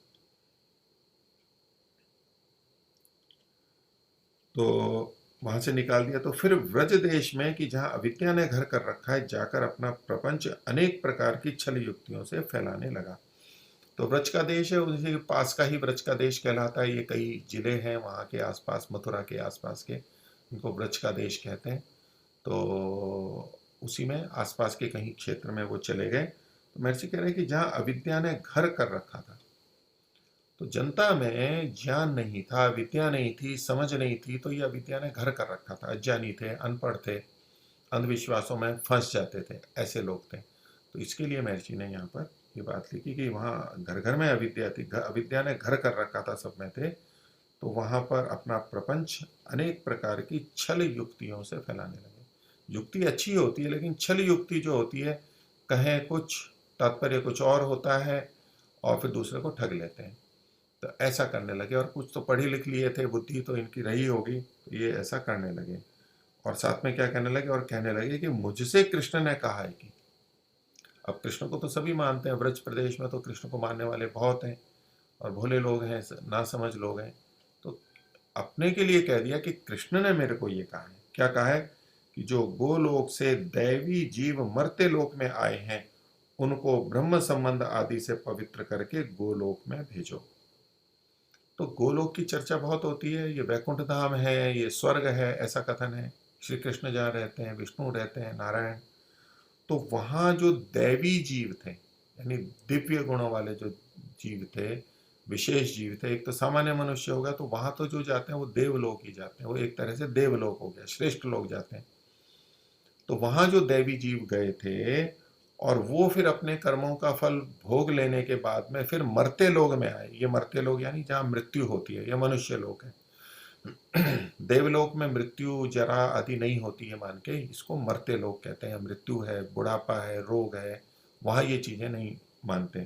तो वहां से निकाल दिया। तो फिर व्रज देश में कि जहां अविद्या ने घर कर रखा है, जाकर अपना प्रपंच अनेक प्रकार की छल युक्तियों से फैलाने लगा। तो व्रज का देश है, उसी के पास का ही व्रज का देश कहलाता है। ये कई जिले हैं वहाँ के आसपास, मथुरा के आसपास के, इनको व्रज का देश कहते हैं। तो उसी में आसपास के कहीं क्षेत्र में वो चले गए। तो महर्षि कह रहे हैं कि जहाँ अविद्या ने घर कर रखा था, तो जनता में ज्ञान नहीं था, विद्या नहीं थी, समझ नहीं थी, तो ये अविद्या ने घर कर रखा था। अज्ञानी थे, अनपढ़ थे, अंधविश्वासों में फंस जाते थे, ऐसे लोग थे। तो इसके लिए महर्षि ने यहाँ पर ये बात लिखी कि वहाँ घर घर में अविद्या थी, अविद्या ने घर कर रखा था, सब में थे। तो वहाँ पर अपना प्रपंच अनेक प्रकार की छल युक्तियों से फैलाने लगे। युक्ति अच्छी होती है, लेकिन छल युक्ति जो होती है, कहें कुछ, तात्पर्य कुछ और होता है, और फिर दूसरे को ठग लेते हैं। तो ऐसा करने लगे, और कुछ तो पढ़ी लिख लिए थे, बुद्धि तो इनकी रही होगी, तो ये ऐसा करने लगे। और साथ में क्या कहने लगे, और कहने लगे कि मुझसे कृष्ण ने कहा है कि, अब कृष्ण को तो सभी मानते हैं, ब्रज प्रदेश में तो कृष्ण को मानने वाले बहुत हैं, और भोले लोग हैं, ना समझ लोग हैं। तो अपने के लिए कह दिया कि कृष्ण ने मेरे को ये कहा है। क्या कहा है कि जो गोलोक से दैवी जीव मरते लोक में आए हैं, उनको ब्रह्म संबंध आदि से पवित्र करके गोलोक में भेजो। तो गोलोक की चर्चा बहुत होती है, ये वैकुंठ धाम है, ये स्वर्ग है, ऐसा कथन है। श्री कृष्ण जहाँ रहते हैं, विष्णु रहते हैं, नारायण। तो वहाँ जो दैवी जीव थे, यानी दिव्य गुणों वाले जो जीव थे, विशेष जीव थे, एक तो सामान्य मनुष्य होगा, तो वहाँ तो जो जाते हैं वो देवलोक ही जाते हैं, वो एक तरह से देवलोक हो गया, श्रेष्ठ लोग जाते हैं। तो वहाँ जो दैवी जीव गए थे, और वो फिर अपने कर्मों का फल भोग लेने के बाद में फिर मरते लोग में आए। ये मरते लोग यानी जहाँ मृत्यु होती है, ये मनुष्य लोग है। देवलोक में मृत्यु जरा आदि नहीं होती है मान के, इसको मरते लोग कहते हैं। मृत्यु है, बुढ़ापा है, रोग है, वहाँ ये चीजें नहीं मानते।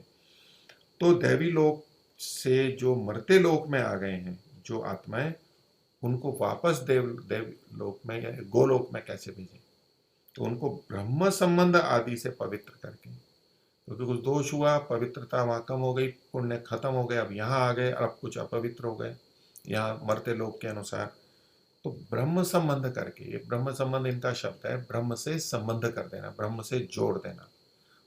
तो दैवी लोक से जो मरते लोक में आ गए हैं जो आत्माएं, उनको वापस देव देव लोक में या गोलोक में कैसे भेजें? तो उनको ब्रह्म संबंध आदि से पवित्र करके, क्योंकि कुछ दोष हुआ, पवित्रता वहां कम हो गई, पुण्य खत्म हो गए, अब यहाँ आ गए, अब कुछ अपवित्र हो गए यहाँ मरते लोग के अनुसार। तो ब्रह्म संबंध करके, ये ब्रह्म संबंध इनका शब्द है, ब्रह्म से संबंध कर देना, ब्रह्म से जोड़ देना।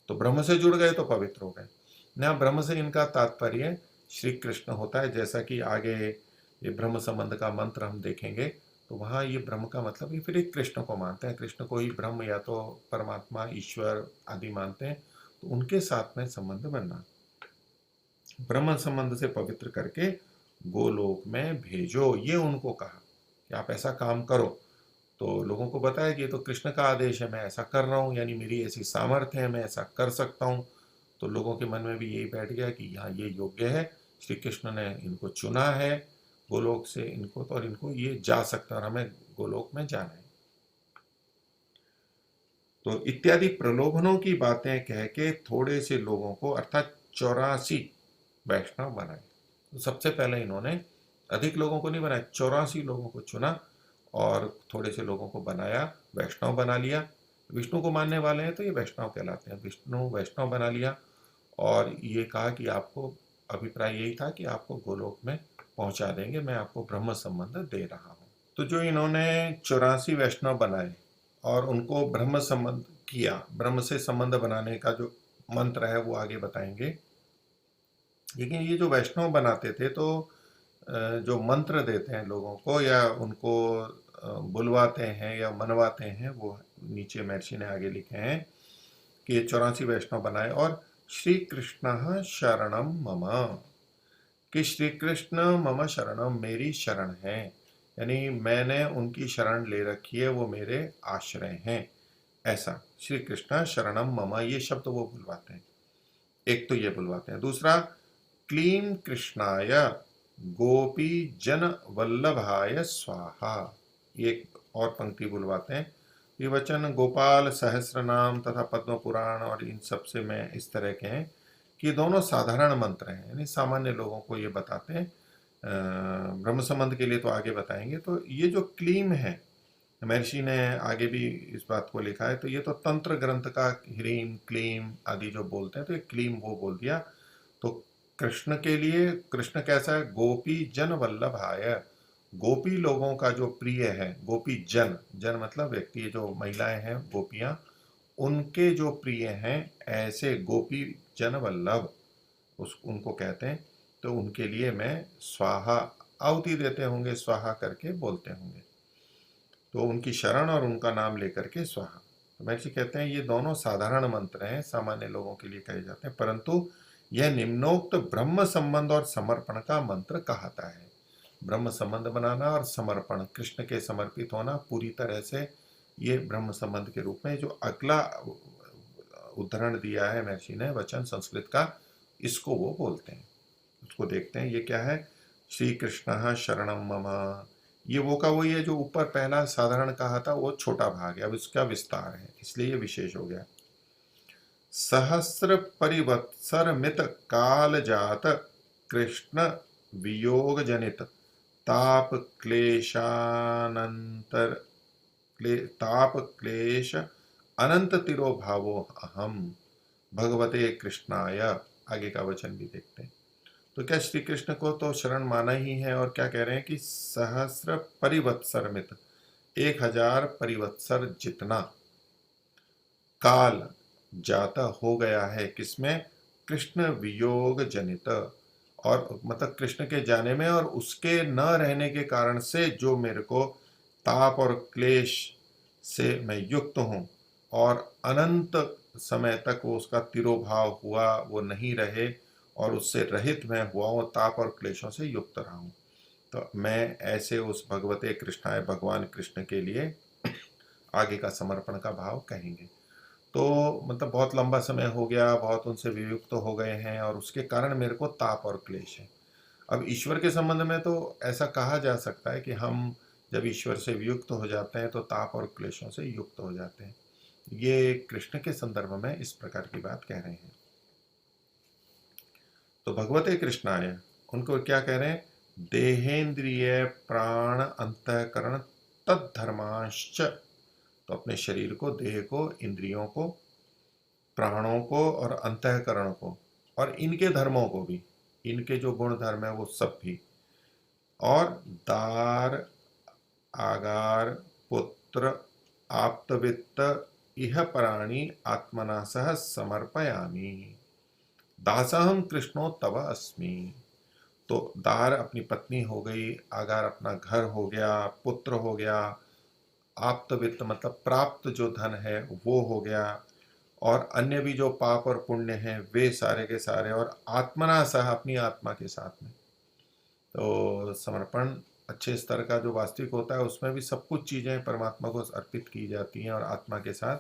तो ब्रह्म से जुड़ गए तो पवित्र हो गए। यहाँ ब्रह्म से इनका तात्पर्य श्री कृष्ण होता है, जैसा कि आगे ये ब्रह्म संबंध का मंत्र हम देखेंगे। तो वहाँ ये ब्रह्म का मतलब, ये फिर एक कृष्ण को मानते हैं, कृष्ण को ही ब्रह्म या तो परमात्मा, ईश्वर आदि मानते हैं। तो उनके साथ में संबंध बनना, ब्रह्म संबंध से पवित्र करके गोलोक में भेजो, ये उनको कहा कि आप ऐसा काम करो। तो लोगों को बताया कि ये तो कृष्ण का आदेश है, मैं ऐसा कर रहा हूँ, यानी मेरी ऐसी सामर्थ्य है, मैं ऐसा कर सकता हूँ। तो लोगों के मन में भी यही बैठ गया कि यहाँ ये योग्य है, श्री कृष्ण ने इनको चुना है गोलोक से इनको, तो और इनको ये जा सकता है, और हमें गोलोक में जाना है। तो इत्यादि प्रलोभनों की बातें कह के थोड़े से लोगों को, अर्थात 84 वैष्णव बनाए। तो सबसे पहले इन्होंने अधिक लोगों को नहीं बनाया, 84 लोगों को चुना और थोड़े से लोगों को बनाया, वैष्णव बना लिया। विष्णु को मानने वाले हैं तो ये वैष्णव कहलाते हैं, विष्णु वैष्णव बना लिया। और ये कहा कि आपको, अभिप्राय यही था कि आपको गोलोक में पहुंचा देंगे, मैं आपको ब्रह्म संबंध दे रहा हूँ। तो जो इन्होंने 84 वैष्णव बनाए और उनको ब्रह्म संबंध किया, ब्रह्म से संबंध बनाने का जो मंत्र है वो आगे बताएंगे। लेकिन ये जो वैष्णव बनाते थे, तो जो मंत्र देते हैं लोगों को या उनको बुलवाते हैं या मनवाते हैं, वो नीचे महर्षि ने आगे लिखे हैं कि ये 84 वैष्णव बनाए। और श्री कृष्ण शरणम मम, कि श्री कृष्ण मम शरणम, मेरी शरण है, यानी मैंने उनकी शरण ले रखी है, वो मेरे आश्रय हैं। ऐसा श्री कृष्ण शरणम मम, ये शब्द वो बुलवाते हैं। एक तो ये बुलवाते हैं। दूसरा, क्लीं कृष्णाय गोपी जन वल्लभाय स्वाहा, ये एक और पंक्ति बुलवाते हैं। ये वचन गोपाल सहस्र नाम तथा पद्म पुराण और इन सब से मैं इस तरह के हैं कि ये दोनों साधारण मंत्र हैं, यानी सामान्य लोगों को ये बताते हैं। ब्रह्म संबंध के लिए तो आगे बताएंगे। तो ये जो क्लीम है, महर्षि ने आगे भी इस बात को लिखा है, तो ये तो तंत्र ग्रंथ का ह्रीम क्लीम आदि जो बोलते हैं, तो ये क्लीम वो बोल दिया। तो कृष्ण के लिए, कृष्ण कैसा है, गोपी जन वल्लभाय, गोपी लोगों का जो प्रिय है, गोपी जन, जन मतलब व्यक्ति, जो महिलाएं हैं गोपियां, उनके जो प्रिय हैं ऐसे गोपी जन वल्लभ उस उनको कहते हैं। तो उनके लिए मैं स्वाहा आहुति देते होंगे, स्वाहा करके बोलते होंगे। तो उनकी शरण और उनका नाम लेकर के स्वाहा। तो महर्षि कहते हैं ये दोनों साधारण मंत्र हैं, सामान्य लोगों के लिए कहे जाते हैं, परंतु यह निम्नोक्त ब्रह्म संबंध और समर्पण का मंत्र कहता है। ब्रह्म संबंध बनाना और समर्पण, कृष्ण के समर्पित होना पूरी तरह से, ये ब्रह्म संबंध के रूप में जो अगला उदाहरण दिया है महर्षि ने वचन संस्कृत का, इसको वो बोलते हैं। उसको देखते हैं, ये क्या है, श्री कृष्ण शरणम मम। ये वो का वही है जो ऊपर पहला साधारण कहा था, वो छोटा भाग है, अब इसका विस्तार है, इसलिए ये विशेष हो गया। सहस्र परिवत्सर मित काल जात कृष्ण वियोग जनित ताप क्लेशानंतर ताप क्लेश अनंत तिरो भावो अहम भगवते कृष्णाय। आगे का वचन भी देखते हैं। तो क्या श्री कृष्ण को तो शरण माना ही है, और क्या कह रहे हैं कि सहस्र परिवत्सर मित, 1000 परिवत्सर जितना काल जाता हो गया है, किसमें, कृष्ण वियोग जनित, और मतलब कृष्ण के जाने में और उसके न रहने के कारण से जो मेरे को ताप और क्लेश से मैं युक्त हूँ, और अनंत समय तक वो उसका तिरोभाव हुआ, वो नहीं रहे, और उससे रहित मैं हुआ हूँ, ताप और क्लेशों से युक्त रहा हूँ। तो मैं ऐसे उस भगवते कृष्णाय, भगवान कृष्ण के लिए आगे का समर्पण का भाव कहेंगे। तो मतलब बहुत लंबा समय हो गया, बहुत उनसे वियुक्त तो हो गए हैं, और उसके कारण मेरे को ताप और क्लेश है। अब ईश्वर के संबंध में तो ऐसा कहा जा सकता है कि हम जब ईश्वर से वियुक्त हो जाते हैं तो ताप और क्लेशों से युक्त हो जाते हैं। ये कृष्ण के संदर्भ में इस प्रकार की बात कह रहे हैं। तो भगवते कृष्णाय, उनको क्या कह रहे हैं, देहेंद्रिय प्राण अंतःकरण तद्धर्मांश्च। तो अपने शरीर को, देह को, इंद्रियों को, प्राणों को और अंतःकरण को, और इनके धर्मों को भी, इनके जो गुण धर्म है वो सब भी, और दार आगार पुत्र आप्तवित्त इह प्राणी आत्मना सह समर्पयामि दासहम कृष्णो तव अस्मि। तो दार अपनी पत्नी हो गई, आगार अपना घर हो गया, पुत्र हो गया, आप्तवित्त मतलब प्राप्त जो धन है वो हो गया, और अन्य भी जो पाप और पुण्य हैं वे सारे के सारे, और आत्मना सह अपनी आत्मा के साथ में। तो समर्पण अच्छे स्तर का जो वास्तविक होता है उसमें भी सब कुछ चीज़ें परमात्मा को अर्पित की जाती हैं, और आत्मा के साथ,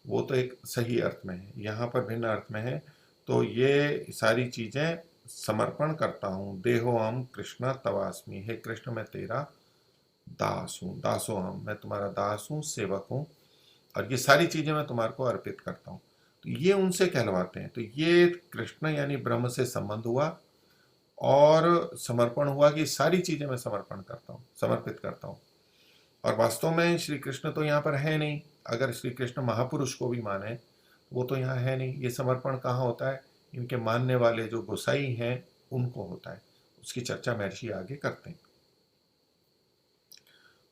वो तो एक सही अर्थ में है, यहाँ पर भिन्न अर्थ में है। तो ये सारी चीज़ें समर्पण करता हूँ। देहो हम कृष्ण तवास्मि, हे कृष्ण मैं तेरा दास हूँ, दासो हम, मैं तुम्हारा दास हूँ, सेवक हूँ, और ये सारी चीज़ें मैं तुम्हारे को अर्पित करता हूँ। तो ये उनसे कहलवाते हैं। तो ये कृष्ण यानी ब्रह्म से संबंध हुआ, और समर्पण हुआ कि सारी चीज़ें मैं समर्पण करता हूँ, समर्पित करता हूँ। और वास्तव में श्री कृष्ण तो यहाँ पर है नहीं। अगर श्री कृष्ण महापुरुष को भी माने, वो तो यहाँ है नहीं। ये समर्पण कहाँ होता है, इनके मानने वाले जो गोसाई हैं उनको होता है। उसकी चर्चा महर्षि आगे करते हैं।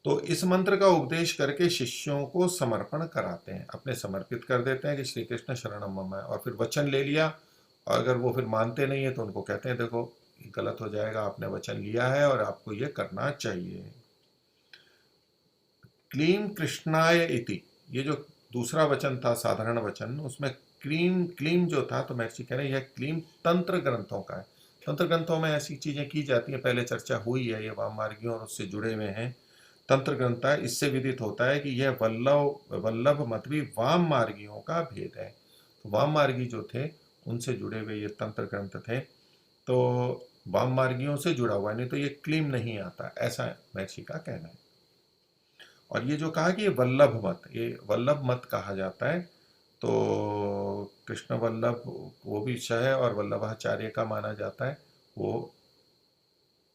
तो इस मंत्र का उपदेश करके शिष्यों को समर्पण कराते हैं, अपने समर्पित कर देते हैं कि श्री कृष्ण शरणम मम है, और फिर वचन ले लिया। और अगर वो फिर मानते नहीं है तो उनको कहते हैं देखो ये गलत हो जाएगा, आपने वचन लिया है और आपको ये करना चाहिए। क्लीम कृष्णाय इति, ये जो दूसरा वचन था साधारण वचन, उसमें क्लीम क्लीम जो था, तो महर्षि कह रहे हैं यह क्लीम तंत्र ग्रंथों का है। तंत्र ग्रंथों में ऐसी चीजें की जाती हैं, पहले चर्चा हुई है, ये वाम मार्गियों और उससे जुड़े हुए हैं। तंत्र ग्रंथ है, इससे विदित होता है कि यह वल्लभ मत भी वाम मार्गियों का भेद है। तो वाम मार्गी जो थे उनसे जुड़े हुए ये तंत्र ग्रंथ थे। तो वाम मार्गियों से जुड़ा हुआ, नहीं तो ये क्लीम नहीं आता, ऐसा महर्षि का कहना है। और ये जो कहा कि ये वल्लभ मत, ये वल्लभ मत कहा जाता है। तो कृष्ण वल्लभ वो भी विषय है, और वल्लभाचार्य का माना जाता है। वो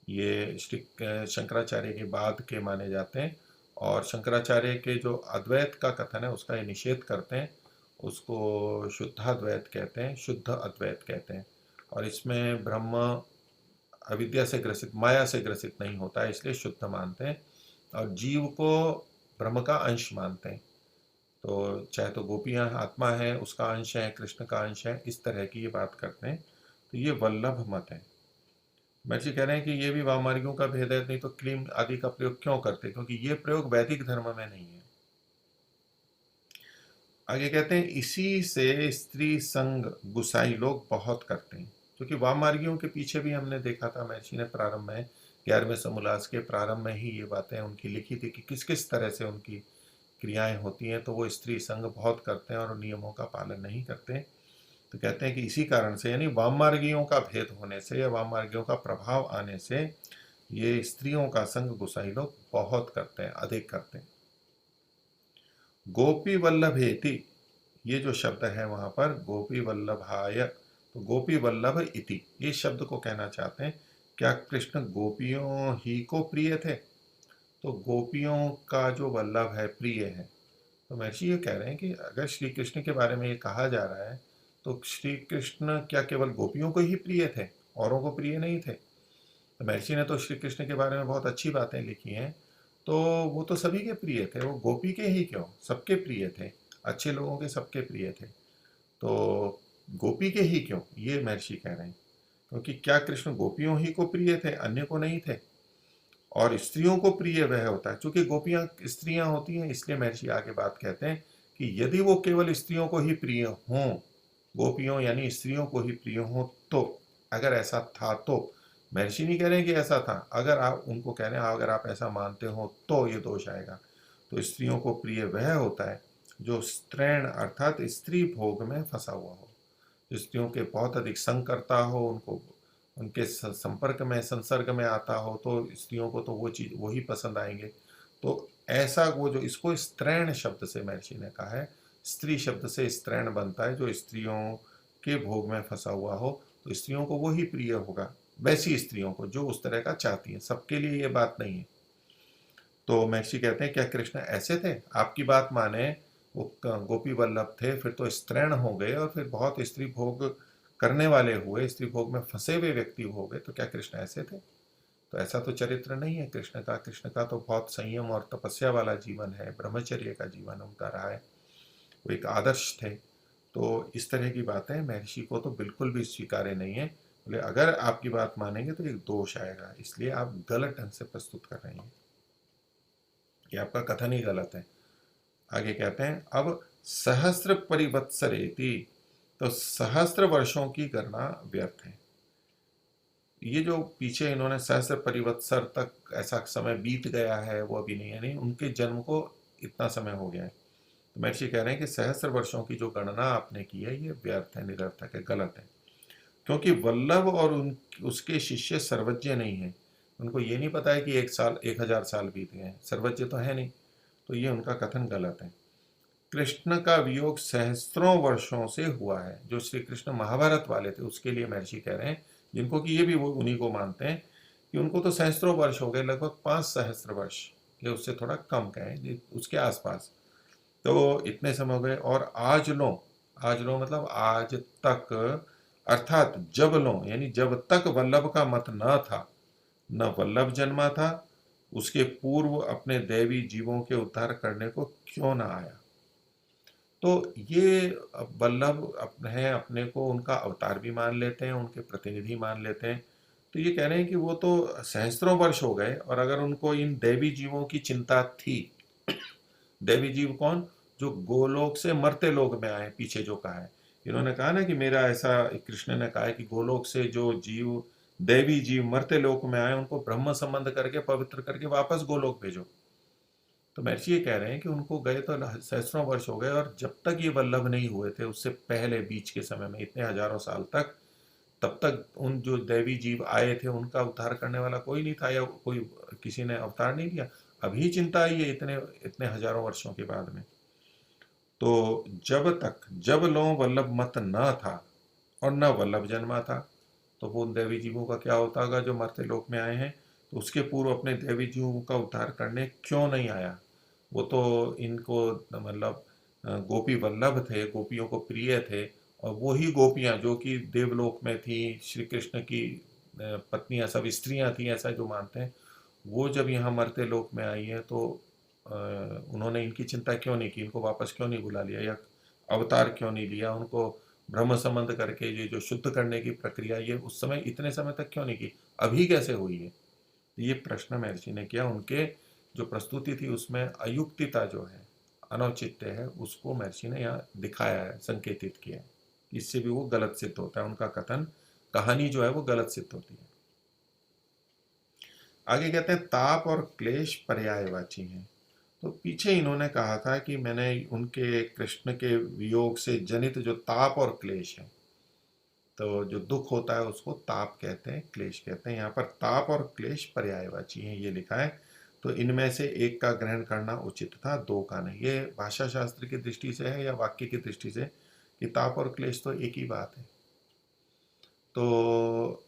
ये श्री शंकराचार्य के बाद के माने जाते हैं, और शंकराचार्य के जो अद्वैत का कथन है उसका ये निषेध करते हैं। उसको शुद्धाद्वैत कहते हैं, शुद्ध अद्वैत कहते हैं। और इसमें ब्रह्म अविद्या से ग्रसित, माया से ग्रसित नहीं होता है, इसलिए शुद्ध मानते हैं। और जीव को ब्रह्म का अंश मानते हैं। तो चाहे तो गोपियां आत्मा है, उसका अंश है, कृष्ण का अंश है, इस तरह की ये बात करते हैं। तो ये वल्लभ मत है। महर्षि कह रहे हैं कि ये भी वाममार्गियों का भेद है, नहीं तो क्लीम आदि का प्रयोग क्यों करते, क्योंकि ये प्रयोग वैदिक धर्म में नहीं है। आगे कहते हैं इसी से स्त्री संग गुसाई लोग बहुत करते हैं, क्योंकि वाममार्गियों के पीछे भी हमने देखा था, महर्षि ने प्रारंभ में 11वें समोल्लास के प्रारंभ में ही ये बातें उनकी लिखी थी कि किस किस तरह से उनकी क्रियाएं होती हैं। तो वो स्त्री संग बहुत करते हैं और नियमों का पालन नहीं करते। तो कहते हैं कि इसी कारण से, यानी वाममार्गियों का भेद होने से या वाममार्गियों का प्रभाव आने से ये स्त्रियों का संग गुसाई लोग बहुत करते हैं, अधिक करते हैं। गोपी वल्लभेति, ये जो शब्द है वहां पर गोपी वल्लभाय, तो गोपी वल्लभ इति, ये शब्द को कहना चाहते हैं क्या कृष्ण गोपियों ही को प्रिय थे? तो गोपियों का जो वल्लभ है, प्रिय है। तो महर्षि ये कह रहे हैं कि अगर श्री कृष्ण के बारे में ये कहा जा रहा है तो श्री कृष्ण क्या केवल गोपियों को ही प्रिय थे, औरों को प्रिय नहीं थे? तो महर्षि ने तो श्री कृष्ण के बारे में बहुत अच्छी बातें लिखी हैं। तो वो तो सभी के प्रिय थे, वो गोपी के ही क्यों, सबके प्रिय थे, अच्छे लोगों के सबके प्रिय थे। तो गोपी के ही क्यों, ये महर्षि कह रहे हैं, क्योंकि क्या कृष्ण गोपियों ही को प्रिय थे, अन्य को नहीं थे? और स्त्रियों को प्रिय वह होता है, क्योंकि गोपियां स्त्रियां होती हैं, इसलिए महर्षि आगे बात कहते हैं कि यदि वो केवल स्त्रियों को ही प्रिय हों, गोपियों यानी स्त्रियों को ही प्रिय हों, तो अगर ऐसा था तो, महर्षि नहीं कह रहे हैं कि ऐसा था, अगर आप उनको कह रहे हैं अगर आप ऐसा मानते हो तो ये दोष आएगा। तो स्त्रियों को प्रिय वह होता है जो स्त्रैण अर्थात स्त्री भोग में फंसा हुआ हो, स्त्रियों के बहुत अधिक संग करता हो, उनको उनके संपर्क में संसर्ग में आता हो, तो स्त्रियों को तो वो चीज वही पसंद आएंगे। तो ऐसा वो जो, इसको स्त्रैण शब्द से महर्षि ने कहा है, स्त्री शब्द से स्त्रैण बनता है, जो स्त्रियों के भोग में फंसा हुआ हो, तो स्त्रियों को वही प्रिय होगा, वैसी स्त्रियों को जो उस तरह का चाहती हैं। सबके लिए ये बात नहीं है। तो महर्षि कहते हैं क्या कृष्ण ऐसे थे? आपकी बात माने वो गोपी वल्लभ थे, फिर तो स्त्रैण हो गए और फिर बहुत स्त्री भोग करने वाले हुए, स्त्री भोग में फंसे हुए व्यक्ति हो गए, तो क्या कृष्ण ऐसे थे? तो ऐसा तो चरित्र नहीं है कृष्ण का। कृष्ण का तो बहुत संयम और तपस्या वाला जीवन है, ब्रह्मचर्य का जीवन उनका रहा है, वो एक आदर्श थे। तो इस तरह की बातें महर्षि को तो बिल्कुल भी स्वीकार्य नहीं है। बोले अगर आपकी बात मानेंगे तो एक दोष आएगा, इसलिए आप गलत ढंग से प्रस्तुत कर रहे हैं, कि आपका कथन ही गलत है। आगे कहते हैं अब सहस्त्र परिवत्सरेति, तो सहस्त्र वर्षों की गणना व्यर्थ है। ये जो पीछे इन्होंने सहस्त्र परिवत्सर तक ऐसा समय बीत गया है, वो अभी नहीं है, नहीं उनके जन्म को इतना समय हो गया है। तो महर्षि कह रहे हैं कि सहस्त्र वर्षों की जो गणना आपने की है ये व्यर्थ है, निरर्थक है, गलत है। क्योंकि वल्लभ और उसके शिष्य सर्वज्ञ नहीं है, उनको ये नहीं पता है कि 1 साल 1000 साल बीत गए हैं, सर्वज्ञ तो है नहीं। तो ये उनका कथन गलत है। कृष्ण का वियोग सहस्त्रों वर्षों से हुआ है। जो श्री कृष्ण महाभारत वाले थे उसके लिए महर्षि कह रहे हैं, जिनको कि ये भी वो उन्हीं को मानते हैं, कि उनको तो सहस्त्रों वर्ष हो गए, लगभग 5 सहस्त्र वर्ष, या उससे थोड़ा कम कहें, उसके आसपास। तो इतने समय हो गए, और आज लो मतलब आज तक, अर्थात जब लो यानी जब तक वल्लभ का मत न था, न वल्लभ जन्मा था, उसके पूर्व अपने दैवी जीवों के उद्धार करने को क्यों न आया। तो ये वल्लभ हैं, अपने को उनका अवतार भी मान लेते हैं, उनके प्रतिनिधि मान लेते हैं। तो ये कह रहे हैं कि वो तो सहस्त्रों वर्ष हो गए, और अगर उनको इन दैवी जीवों की चिंता थी, दैवी जीव कौन, जो गोलोक से मर्त्य लोक में आए, पीछे जो कहा है इन्होंने कहा ना कि मेरा ऐसा, कृष्ण ने कहा है कि गोलोक से जो जीव दैवी जीव मर्त्य लोक में आए उनको ब्रह्म संबंध करके पवित्र करके वापस गोलोक भेजो। तो महर्षि ये कह रहे हैं कि उनको गए तो सहस्त्रों वर्ष हो गए, और जब तक ये वल्लभ नहीं हुए थे उससे पहले बीच के समय में इतने हजारों साल तक, तब तक उन जो दैवी जीव आए थे उनका उद्धार करने वाला कोई नहीं था, या कोई किसी ने अवतार नहीं लिया। अभी चिंता आई है इतने इतने हजारों वर्षों के बाद में। तो जब लो वल्लभ मत न था और न वल्लभ जन्मा था, तो वो उन दैवी जीवों का क्या होता होगा जो मर्त्य लोक में आए हैं, तो उसके पूर्व अपने दैवी जीवों का उद्धार करने क्यों नहीं आया? वो तो इनको मतलब गोपी वल्लभ थे, गोपियों को प्रिय थे, और वो ही गोपियां जो कि देवलोक में थी, श्री कृष्ण की पत्नियां सब स्त्रियां थी ऐसा जो मानते हैं, वो जब यहाँ मरते लोक में आई है तो उन्होंने इनकी चिंता क्यों नहीं की, इनको वापस क्यों नहीं बुला लिया या अवतार क्यों नहीं लिया, उनको ब्रह्म संबंध करके ये जो शुद्ध करने की प्रक्रिया ये उस समय इतने समय तक क्यों नहीं की, अभी कैसे हुई है। ये प्रश्न महर्षि ने किया। उनके जो प्रस्तुति थी उसमें अयुक्तिता जो है, अनौचित्य है, उसको महर्षि ने यहाँ दिखाया है, संकेतित किया है। इससे भी वो गलत सिद्ध होता है, उनका कथन, कहानी जो है वो गलत सिद्ध होती है। आगे कहते हैं ताप और क्लेश पर्यायवाची हैं। तो पीछे इन्होंने कहा था कि मैंने उनके कृष्ण के वियोग से जनित जो ताप और क्लेश है, तो जो दुख होता है उसको ताप कहते हैं, क्लेश कहते हैं। यहाँ पर ताप और क्लेश पर्यायवाची हैं ये लिखा है, तो इनमें से एक का ग्रहण करना उचित था, दो का नहीं। ये भाषा शास्त्र की दृष्टि से है या वाक्य की दृष्टि से कि ताप और क्लेश तो एक ही बात है। तो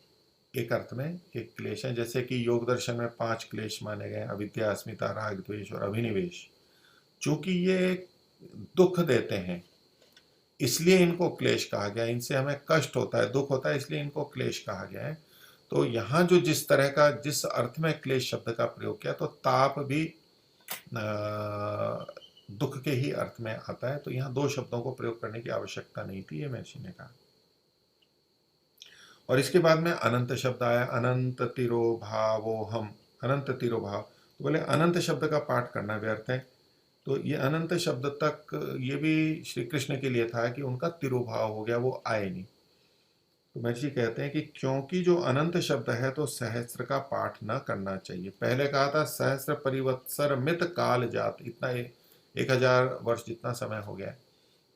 एक अर्थ में एक क्लेश है, जैसे कि योग दर्शन में 5 क्लेश माने गए, अविद्या, अस्मिता, राग, द्वेष और अभिनिवेश। चूंकि ये दुख देते हैं इसलिए इनको क्लेश कहा गया, इनसे हमें कष्ट होता है, दुख होता है, इसलिए इनको क्लेश कहा गया है। तो यहाँ जो जिस तरह का, जिस अर्थ में क्लेश शब्द का प्रयोग किया, तो ताप भी दुख के ही अर्थ में आता है, तो यहाँ दो शब्दों को प्रयोग करने की आवश्यकता नहीं थी, ये महर्षि ने कहा। और इसके बाद में अनंत शब्द आया, अनंत तिरोभावो हम, अनंत तिरोभाव, तो बोले अनंत शब्द का पाठ करना व्यर्थ है। तो ये अनंत शब्द तक ये भी श्री कृष्ण के लिए था कि उनका तिरोभाव हो गया, वो आए नहीं। तो महर्षि कहते हैं कि क्योंकि जो अनंत शब्द है तो सहस्त्र का पाठ न करना चाहिए। पहले कहा था सहस्त्र परिवत्सर मित काल जात, इतना 1000 वर्ष जितना समय हो गया है,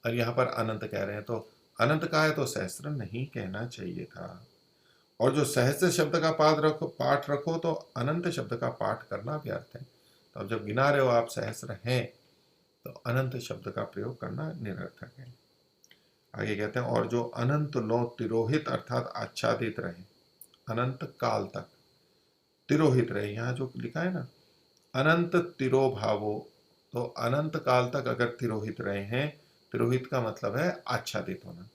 और यहाँ पर अनंत कह रहे हैं, तो अनंत का है तो सहस्त्र नहीं कहना चाहिए था। और जो सहस्त्र शब्द का पाठ रखो तो अनंत शब्द का पाठ करना व्यर्थ है। तो अब जब गिना रहे हो आप सहस्त्र हैं तो अनंत शब्द का प्रयोग करना निरर्थक है। आगे कहते हैं और जो अनंत लो तिरोहित अर्थात आच्छादित रहे, अनंत काल तक तिरोहित रहे, यहाँ जो लिखा है ना अनंत तिरोभावो, तो अनंत काल तक अगर तिरोहित रहे हैं, तिरोहित का मतलब है आच्छादित होना।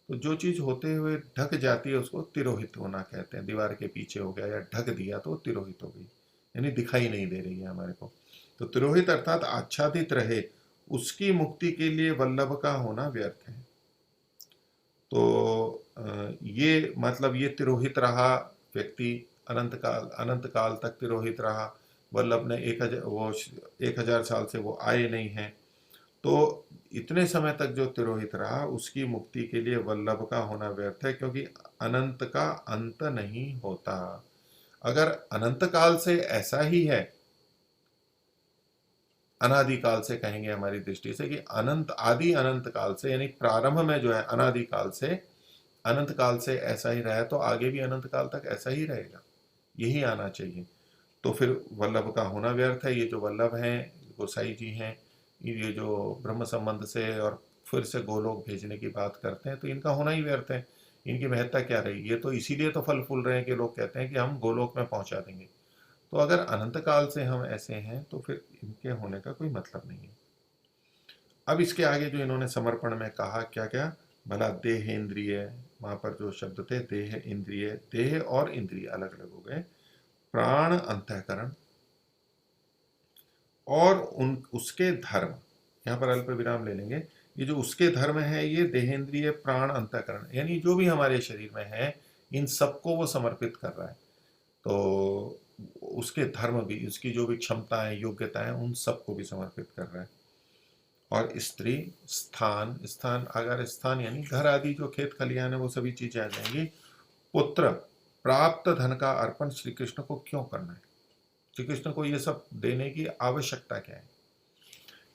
तो जो चीज होते हुए ढक जाती है उसको तिरोहित होना कहते हैं। दीवार के पीछे हो गया या ढक दिया तो तिरोहित हो गई, यानी दिखाई नहीं दे रही है हमारे को। तो तिरोहित अर्थात आच्छादित रहे, उसकी मुक्ति के लिए वल्लभ का होना व्यर्थ है। तो ये मतलब ये तिरोहित रहा व्यक्ति, अनंत काल तक तिरोहित रहा, वल्लभ ने 1000 साल से वो आए नहीं हैं, तो इतने समय तक जो तिरोहित रहा उसकी मुक्ति के लिए वल्लभ का होना व्यर्थ है, क्योंकि अनंत का अंत नहीं होता। अगर अनंत काल से ऐसा ही है, अनादिकाल से कहेंगे हमारी दृष्टि से कि अनंत आदि अनंत काल से, यानी प्रारंभ में जो है अनादिकाल से, अनंत काल से ऐसा ही रहा है तो आगे भी अनंत काल तक ऐसा ही रहेगा, यही आना चाहिए। तो फिर वल्लभ का होना व्यर्थ है। ये जो वल्लभ हैं, गोसाई जी हैं, ये जो ब्रह्म संबंध से और फिर से गोलोक भेजने की बात करते हैं, तो इनका होना ही व्यर्थ है। इनकी महत्ता क्या रही, ये तो इसीलिए तो फल फूल रहे हैं कि लोग कहते हैं कि हम गोलोक में पहुंचा देंगे। तो अगर अनंत काल से हम ऐसे हैं तो फिर इनके होने का कोई मतलब नहीं है। अब इसके आगे जो इन्होंने समर्पण में कहा क्या क्या, भला देह इंद्रिय, वहां पर जो शब्द थे देह इंद्रिय, देह और इंद्रिय अलग अलग हो गए, प्राण अंतःकरण और उन उसके धर्म, यहाँ पर अल्प विराम ले लेंगे। ये जो उसके धर्म है ये देहेंद्रिय प्राण अंतःकरण, यानी जो भी हमारे शरीर में है इन सबको वो समर्पित कर रहा है। तो उसके धर्म भी, उसकी जो भी क्षमताएं योग्यताएं उन सबको भी समर्पित कर रहा है। और स्त्री, स्थान, स्थान अगर स्थान यानी घर आदि जो खेत खलियान है वो सभी चीजें आ जाएंगी। पुत्र, प्राप्त धन का अर्पण श्री कृष्ण को क्यों करना है, श्री कृष्ण को ये सब देने की आवश्यकता क्या है।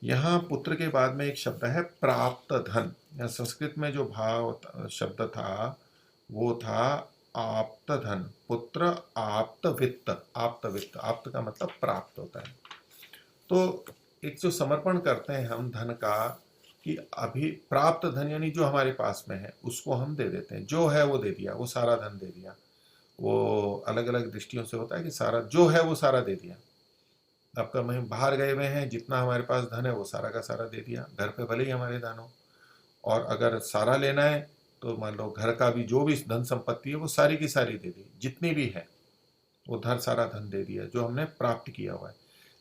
यहाँ पुत्र के बाद में एक शब्द है प्राप्त धन। यहाँ संस्कृत में जो भाव शब्द था वो था आप्त धन, पुत्र आप्त वित्त, आप्त वित्त, आप्त का मतलब प्राप्त होता है। तो एक जो समर्पण करते हैं हम धन का, कि अभी प्राप्त धन यानी जो हमारे पास में है उसको हम दे देते हैं, जो है वो दे दिया, वो सारा धन दे दिया। वो अलग अलग दृष्टियों से होता है कि सारा जो है वो सारा दे दिया। आपका हम बाहर गए हुए हैं, जितना हमारे पास धन है वो सारा का सारा दे दिया, घर पे भले ही हमारे धन हो। और अगर सारा लेना है तो मान लो घर का भी जो भी धन संपत्ति है वो सारी की सारी दे दी, जितनी भी है वो सारा धन दे दिया जो हमने प्राप्त किया हुआ है।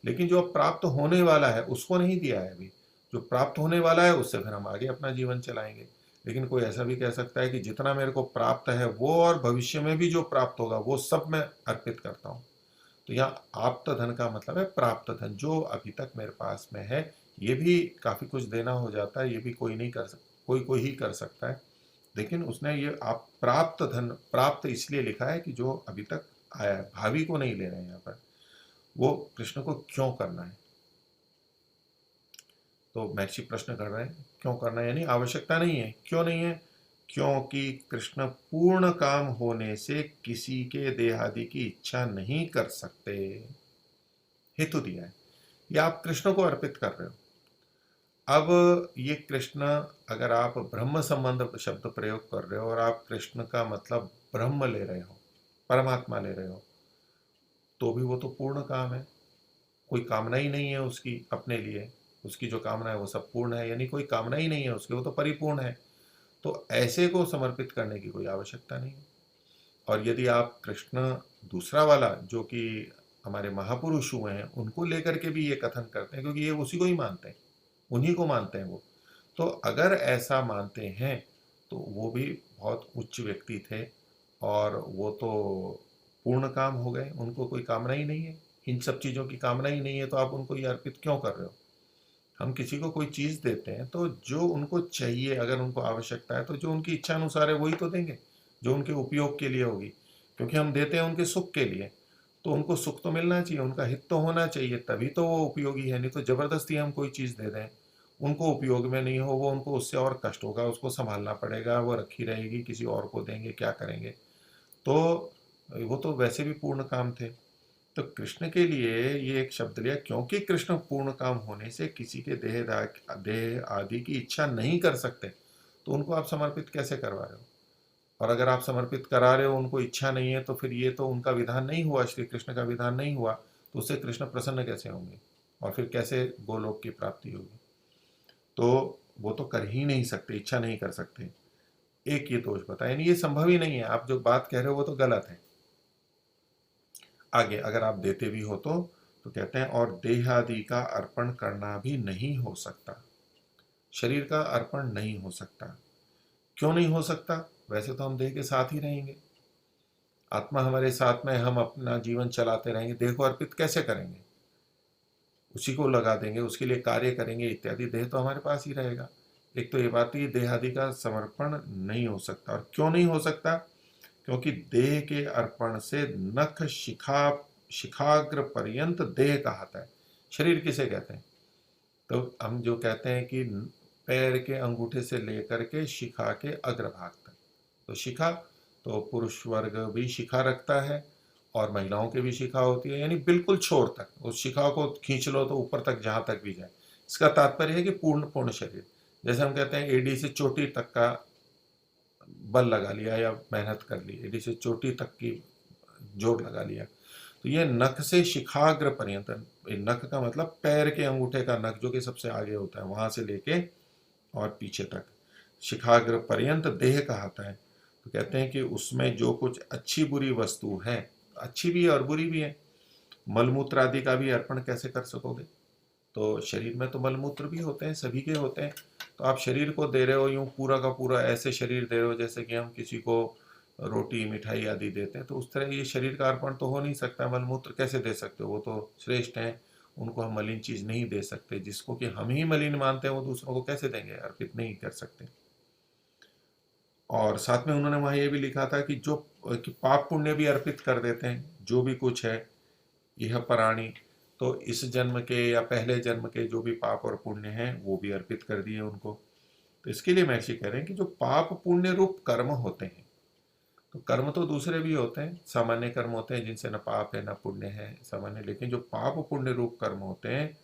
लेकिन जो अब प्राप्त होने वाला है उसको नहीं दिया है अभी। जो प्राप्त होने वाला है उससे फिर हम आगे अपना जीवन चलाएंगे। लेकिन कोई ऐसा भी कह सकता है कि जितना मेरे को प्राप्त है वो और भविष्य में भी जो प्राप्त होगा वो सब मैं अर्पित करता हूँ। तो यहाँ आप्त धन का मतलब है प्राप्त धन, जो अभी तक मेरे पास में है। ये भी काफी कुछ देना हो जाता है, ये भी कोई नहीं कर सकता, कोई ही कर सकता है। लेकिन उसने ये आप प्राप्त धन, प्राप्त इसलिए लिखा है कि जो अभी तक आया है, भावी को नहीं ले रहे हैं यहाँ पर। वो कृष्ण को क्यों करना है, तो महर्षि प्रश्न कर रहे हैं क्यों करना है, यानी आवश्यकता नहीं है। क्यों नहीं है? क्योंकि कृष्ण पूर्ण काम होने से किसी के देहादि की इच्छा नहीं कर सकते। हेतु दिया है, ये आप कृष्ण को अर्पित कर रहे हो। अब ये कृष्ण, अगर आप ब्रह्म संबंध शब्द प्रयोग कर रहे हो और आप कृष्ण का मतलब ब्रह्म ले रहे हो, परमात्मा ले रहे हो, तो भी वो तो पूर्ण काम है। कोई कामना ही नहीं है उसकी अपने लिए, उसकी जो कामना है वो सब पूर्ण है, यानी कोई कामना ही नहीं है उसकी, वो तो परिपूर्ण है। तो ऐसे को समर्पित करने की कोई आवश्यकता नहीं है। और यदि आप कृष्ण दूसरा वाला जो कि हमारे महापुरुष हुए हैं उनको लेकर के भी ये कथन करते हैं, क्योंकि ये उसी को ही मानते हैं, उन्हीं को मानते हैं वो। तो अगर ऐसा मानते हैं तो वो भी बहुत उच्च व्यक्ति थे और वो तो पूर्ण काम हो गए, उनको कोई कामना ही नहीं है, इन सब चीज़ों की कामना ही नहीं है, तो आप उनको ये अर्पित क्यों कर रहे हो? हम किसी को कोई चीज़ देते हैं तो जो उनको चाहिए, अगर उनको आवश्यकता है तो जो उनकी इच्छा अनुसार है वही तो देंगे, जो उनके उपयोग के लिए होगी। क्योंकि हम देते हैं उनके सुख के लिए, तो उनको सुख तो मिलना चाहिए, उनका हित तो होना चाहिए, तभी तो वो उपयोगी है। नहीं तो जबरदस्ती हम कोई चीज़ दे दें, उनको उपयोग में नहीं हो, वो उनको उससे और कष्ट होगा, उसको संभालना पड़ेगा, वो रखी रहेगी, किसी और को देंगे, क्या करेंगे? तो वो तो वैसे भी पूर्ण काम थे। तो कृष्ण के लिए ये एक शब्द लिया, क्योंकि कृष्ण पूर्ण काम होने से किसी के देह आदि की इच्छा नहीं कर सकते, तो उनको आप समर्पित कैसे करवा रहे हो? और अगर आप समर्पित करा रहे हो, उनको इच्छा नहीं है, तो फिर ये तो उनका विधान नहीं हुआ, श्री कृष्ण का विधान नहीं हुआ, तो उससे कृष्ण प्रसन्न कैसे होंगे और फिर कैसे गोलोक की प्राप्ति होगी? तो वो तो कर ही नहीं सकते, इच्छा नहीं कर सकते। एक ये दोष बताया, यानी ये संभव ही नहीं है, आप जो बात कह रहे हो वो तो गलत है। आगे अगर आप देते भी हो तो कहते हैं और देहादि का अर्पण करना भी नहीं हो सकता, शरीर का अर्पण नहीं हो सकता। क्यों नहीं हो सकता? वैसे तो हम देह के साथ ही रहेंगे, आत्मा हमारे साथ में, हम अपना जीवन चलाते रहेंगे, देह को अर्पित कैसे करेंगे? उसी को लगा देंगे, उसके लिए कार्य करेंगे इत्यादि, देह तो हमारे पास ही रहेगा। एक तो ये बात है, देह आदि का समर्पण नहीं हो सकता। और क्यों नहीं हो सकता? क्योंकि देह के अर्पण से नख शिखाग्र पर्यंत देह कहाता है। शरीर किसे कहते हैं? तो हम जो कहते हैं कि पैर के अंगूठे से लेकर के शिखा के अग्रभाग तक, तो शिखा, तो पुरुष वर्ग भी शिखा रखता है और महिलाओं की भी शिखा होती है, यानी बिल्कुल छोर तक उस शिखा को खींच लो तो ऊपर तक जहां तक भी जाए। इसका तात्पर्य है कि पूर्ण पूर्ण शरीर। जैसे हम कहते हैं एडी से चोटी तक का बल लगा लिया या मेहनत कर ली, एडी से चोटी तक की जोर लगा लिया। तो ये नख से शिखाग्र पर्यंत, नख का मतलब पैर के अंगूठे का नख जो कि सबसे आगे होता है, वहां से लेके और पीछे तक शिखाग्र पर्यंत देह कहता है। तो कहते हैं कि उसमें जो कुछ अच्छी बुरी वस्तु है, अच्छी भी है और बुरी भी है, मलमूत्र आदि का भी अर्पण कैसे कर सकोगे? तो शरीर में तो मलमूत्र भी होते हैं, सभी के होते हैं। तो आप शरीर को दे रहे हो यूं पूरा का पूरा, ऐसे शरीर दे रहे हो जैसे कि हम किसी को रोटी मिठाई आदि देते हैं, तो उस तरह ये शरीर का अर्पण तो हो नहीं सकता। मलमूत्र कैसे दे सकते हो? वो तो श्रेष्ठ हैं, उनको हम मलिन चीज नहीं दे सकते। जिसको कि हम ही मलिन मानते हैं वो दूसरों को कैसे देंगे? अर्पित नहीं कर सकते। और साथ में उन्होंने वहां ये भी लिखा था कि जो कि पाप पुण्य भी अर्पित कर देते हैं, जो भी कुछ है यह प्राणी, तो इस जन्म के या पहले जन्म के जो भी पाप और पुण्य हैं वो भी अर्पित कर दिए उनको। तो इसके लिए महर्षि कह रहे हैं कि जो पाप पुण्य रूप कर्म होते हैं, तो कर्म तो दूसरे भी होते हैं, सामान्य कर्म होते हैं जिनसे न पाप है न पुण्य है सामान्य, लेकिन जो पाप पुण्य रूप कर्म होते हैं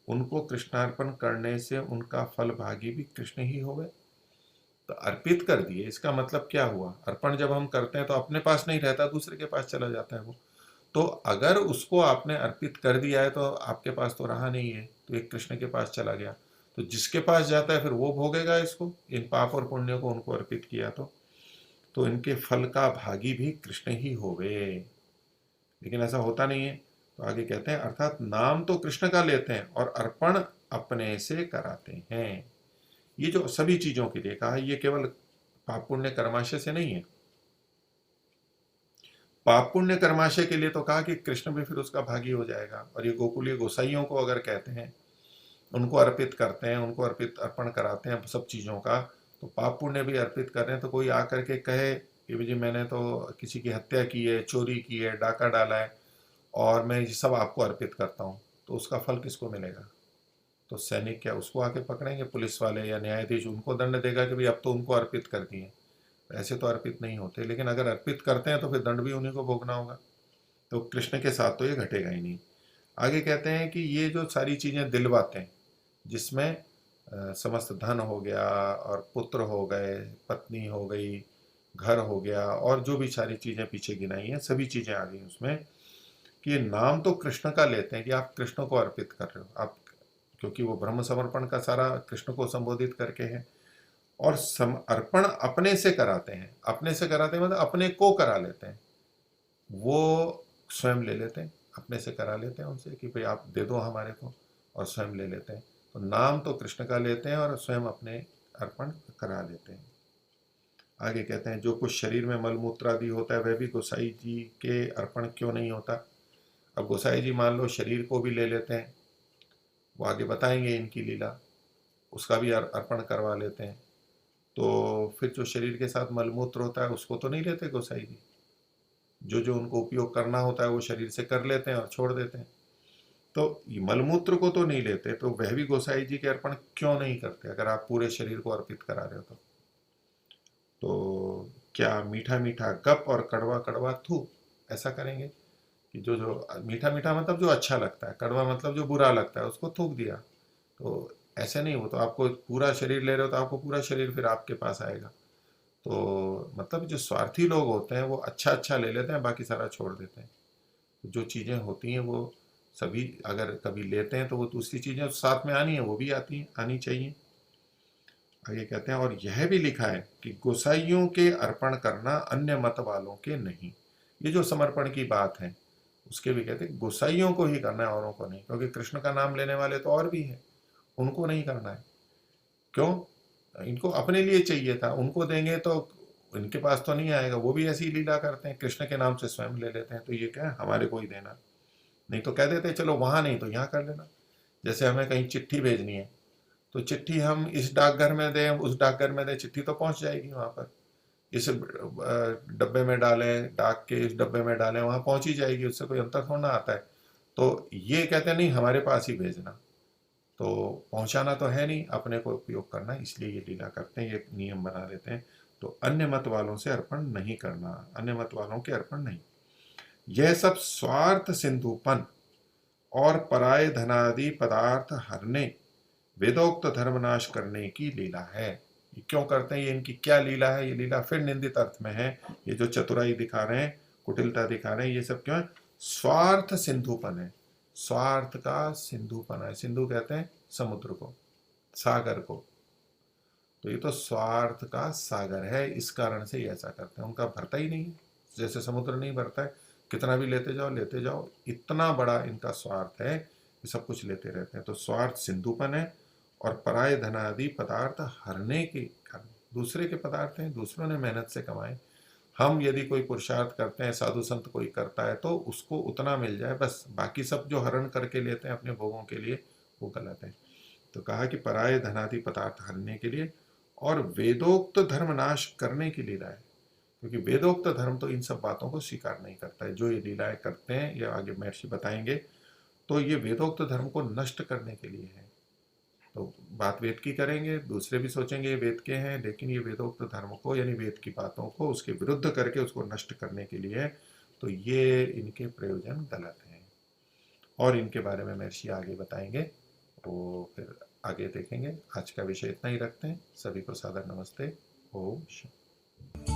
उनको कृष्णार्पण करने से उनका फल भागी भी कृष्ण ही हो गए। तो अर्पित कर दिए, इसका मतलब क्या हुआ? अर्पण जब हम करते हैं तो अपने पास नहीं रहता, दूसरे के पास चला जाता है वो। तो अगर उसको आपने अर्पित कर दिया है तो आपके पास तो रहा नहीं है, तो एक कृष्ण के पास चला गया। तो जिसके पास जाता है फिर वो भोगेगा इसको, इन पाप और पुण्य को उनको अर्पित किया तो इनके फल का भागी भी कृष्ण ही होवे। लेकिन ऐसा होता नहीं है। तो आगे कहते हैं अर्थात नाम तो कृष्ण का लेते हैं और अर्पण अपने से कराते हैं। ये जो सभी चीजों के लिए कहा, ये केवल पाप पुण्य कर्माशय से नहीं है। पाप पुण्य कर्माशय के लिए तो कहा कि कृष्ण भी फिर उसका भागी हो जाएगा। और ये गोकुलीय गोसाइयों को अगर कहते हैं, उनको अर्पित करते हैं, उनको अर्पण कराते हैं सब चीजों का, तो पाप पुण्य भी अर्पित कर रहे हैं। तो कोई आकर के कहे कि जी मैंने तो किसी की हत्या की है, चोरी की है, डाका डाला है, और मैं ये सब आपको अर्पित करता हूँ, तो उसका फल किसको मिलेगा? तो सैनिक क्या उसको आके पकड़ेंगे? पुलिस वाले या न्यायाधीश उनको दंड देगा कि भाई अब तो उनको अर्पित कर दिए। ऐसे तो अर्पित नहीं होते, लेकिन अगर अर्पित करते हैं तो फिर दंड भी उन्हीं को भोगना होगा। तो कृष्ण के साथ तो ये घटेगा ही नहीं। आगे कहते हैं कि ये जो सारी चीजें दिलवाते, जिसमें समस्त धन हो गया और पुत्र हो गए, पत्नी हो गई, घर हो गया, और जो भी सारी चीजें पीछे गिनाई हैं सभी चीजें आ गई उसमें, कि ये नाम तो कृष्ण का लेते हैं कि आप कृष्ण को अर्पित कर रहे हो आप, क्योंकि वो ब्रह्म समर्पण का सारा कृष्ण को संबोधित करके है। और अर्पण अपने से कराते हैं। अपने से कराते हैं मतलब अपने को करा लेते हैं, वो स्वयं ले लेते हैं, अपने से करा लेते हैं उनसे कि भाई आप दे दो हमारे को, और स्वयं ले लेते हैं। तो नाम तो कृष्ण का लेते हैं और स्वयं अपने अर्पण करा लेते हैं। आगे कहते हैं जो कुछ शरीर में मलमूत्र आदि होता है वह भी गोसाई जी के अर्पण क्यों नहीं होता? अब गोसाई जी मान लो शरीर को भी ले लेते हैं, वो आगे बताएंगे इनकी लीला, उसका भी अर्पण करवा लेते हैं। तो फिर जो शरीर के साथ मलमूत्र होता है उसको तो नहीं लेते गोसाई जी। जो जो उनको उपयोग करना होता है वो शरीर से कर लेते हैं और छोड़ देते हैं। तो मलमूत्र को तो नहीं लेते, तो वह भी गोसाई जी के अर्पण क्यों नहीं करते अगर आप पूरे शरीर को अर्पित करा रहे हो तो क्या मीठा मीठा गप और कड़वा कड़वा थू ऐसा करेंगे कि जो जो मीठा मीठा मतलब जो अच्छा लगता है, कड़वा मतलब जो बुरा लगता है उसको थूक दिया? तो ऐसे नहीं, वो तो आपको पूरा शरीर ले रहे हो तो आपको पूरा शरीर फिर आपके पास आएगा। तो मतलब जो स्वार्थी लोग होते हैं वो अच्छा अच्छा ले लेते हैं, बाकी सारा छोड़ देते हैं। तो जो चीज़ें होती हैं वो सभी अगर कभी लेते हैं तो वो दूसरी चीज़ें साथ में आनी है, वो भी आती हैं, आनी चाहिए। आगे कहते हैं और यह भी लिखा है कि गोसाइयों के अर्पण करना अन्य मत वालों के नहीं। ये जो समर्पण की बात है उसके भी कहते हैं गोसाइयों को ही करना है, औरों को नहीं, क्योंकि कृष्ण का नाम लेने वाले तो और भी हैं, उनको नहीं करना है। क्यों? इनको अपने लिए चाहिए था, उनको देंगे तो इनके पास तो नहीं आएगा। वो भी ऐसी लीला करते हैं, कृष्ण के नाम से स्वयं ले लेते हैं। तो ये क्या है, हमारे को ही देना, नहीं तो कह देते चलो वहां नहीं तो यहाँ कर लेना। जैसे हमें कहीं चिट्ठी भेजनी है तो चिट्ठी हम इस डाकघर में दें उस डाकघर में दें, चिट्ठी तो पहुंच जाएगी वहां पर। इस डब्बे में डालें, डाक के इस डब्बे में डालें, वहां पहुंच ही जाएगी, उससे कोई अंतर थोड़ा आता है। तो ये कहते हैं नहीं हमारे पास ही भेजना, तो पहुंचाना तो है नहीं, अपने को उपयोग करना, इसलिए ये लीला करते हैं, ये नियम बना देते हैं। तो अन्य मत वालों से अर्पण नहीं करना, अन्य मत वालों के अर्पण नहीं। यह सब स्वार्थ सिंधुपन और पराय धनादि पदार्थ हरने, वेदोक्त धर्मनाश करने की लीला है। ये क्यों करते हैं, ये इनकी क्या लीला है? ये लीला फिर निंदित अर्थ में है। ये जो चतुराई दिखा रहे हैं, कुटिलता दिखा रहे हैं, ये सब क्यों है? स्वार्थ सिंधुपन है, स्वार्थ का सिंधुपन है। सिंधु कहते हैं समुद्र को, सागर को। तो ये तो स्वार्थ का सागर है, इस कारण से ये ऐसा करते हैं। उनका भरता ही नहीं है, जैसे समुद्र नहीं भरता है, कितना भी लेते जाओ, इतना बड़ा इनका स्वार्थ है, ये सब कुछ लेते रहते हैं। तो स्वार्थ सिंधुपन है और पराय धनादि पदार्थ हरने के कारण, दूसरे के पदार्थ हैं, दूसरों ने मेहनत से कमाए, हम यदि कोई पुरुषार्थ करते हैं, साधु संत कोई करता है तो उसको उतना मिल जाए बस, बाकी सब जो हरण करके लेते हैं अपने भोगों के लिए वो गलत है। तो कहा कि पराय धनादि पदार्थ हरने के लिए और वेदोक्त धर्म नाश करने की लीला है, क्योंकि वेदोक्त धर्म तो इन सब बातों को स्वीकार नहीं करता है। जो ये लीलाएं करते हैं, ये आगे महर्षि बताएंगे, तो ये वेदोक्त धर्म को नष्ट करने के लिए है। तो बात वेद की करेंगे, दूसरे भी सोचेंगे ये वेद के हैं, लेकिन ये वेदोक्त धर्म को यानी वेद की बातों को उसके विरुद्ध करके उसको नष्ट करने के लिए है। तो ये इनके प्रयोजन गलत हैं और इनके बारे में महर्षि आगे बताएंगे, तो फिर आगे देखेंगे। आज का विषय इतना ही रखते हैं। सभी को सादर नमस्ते। ओम शांति।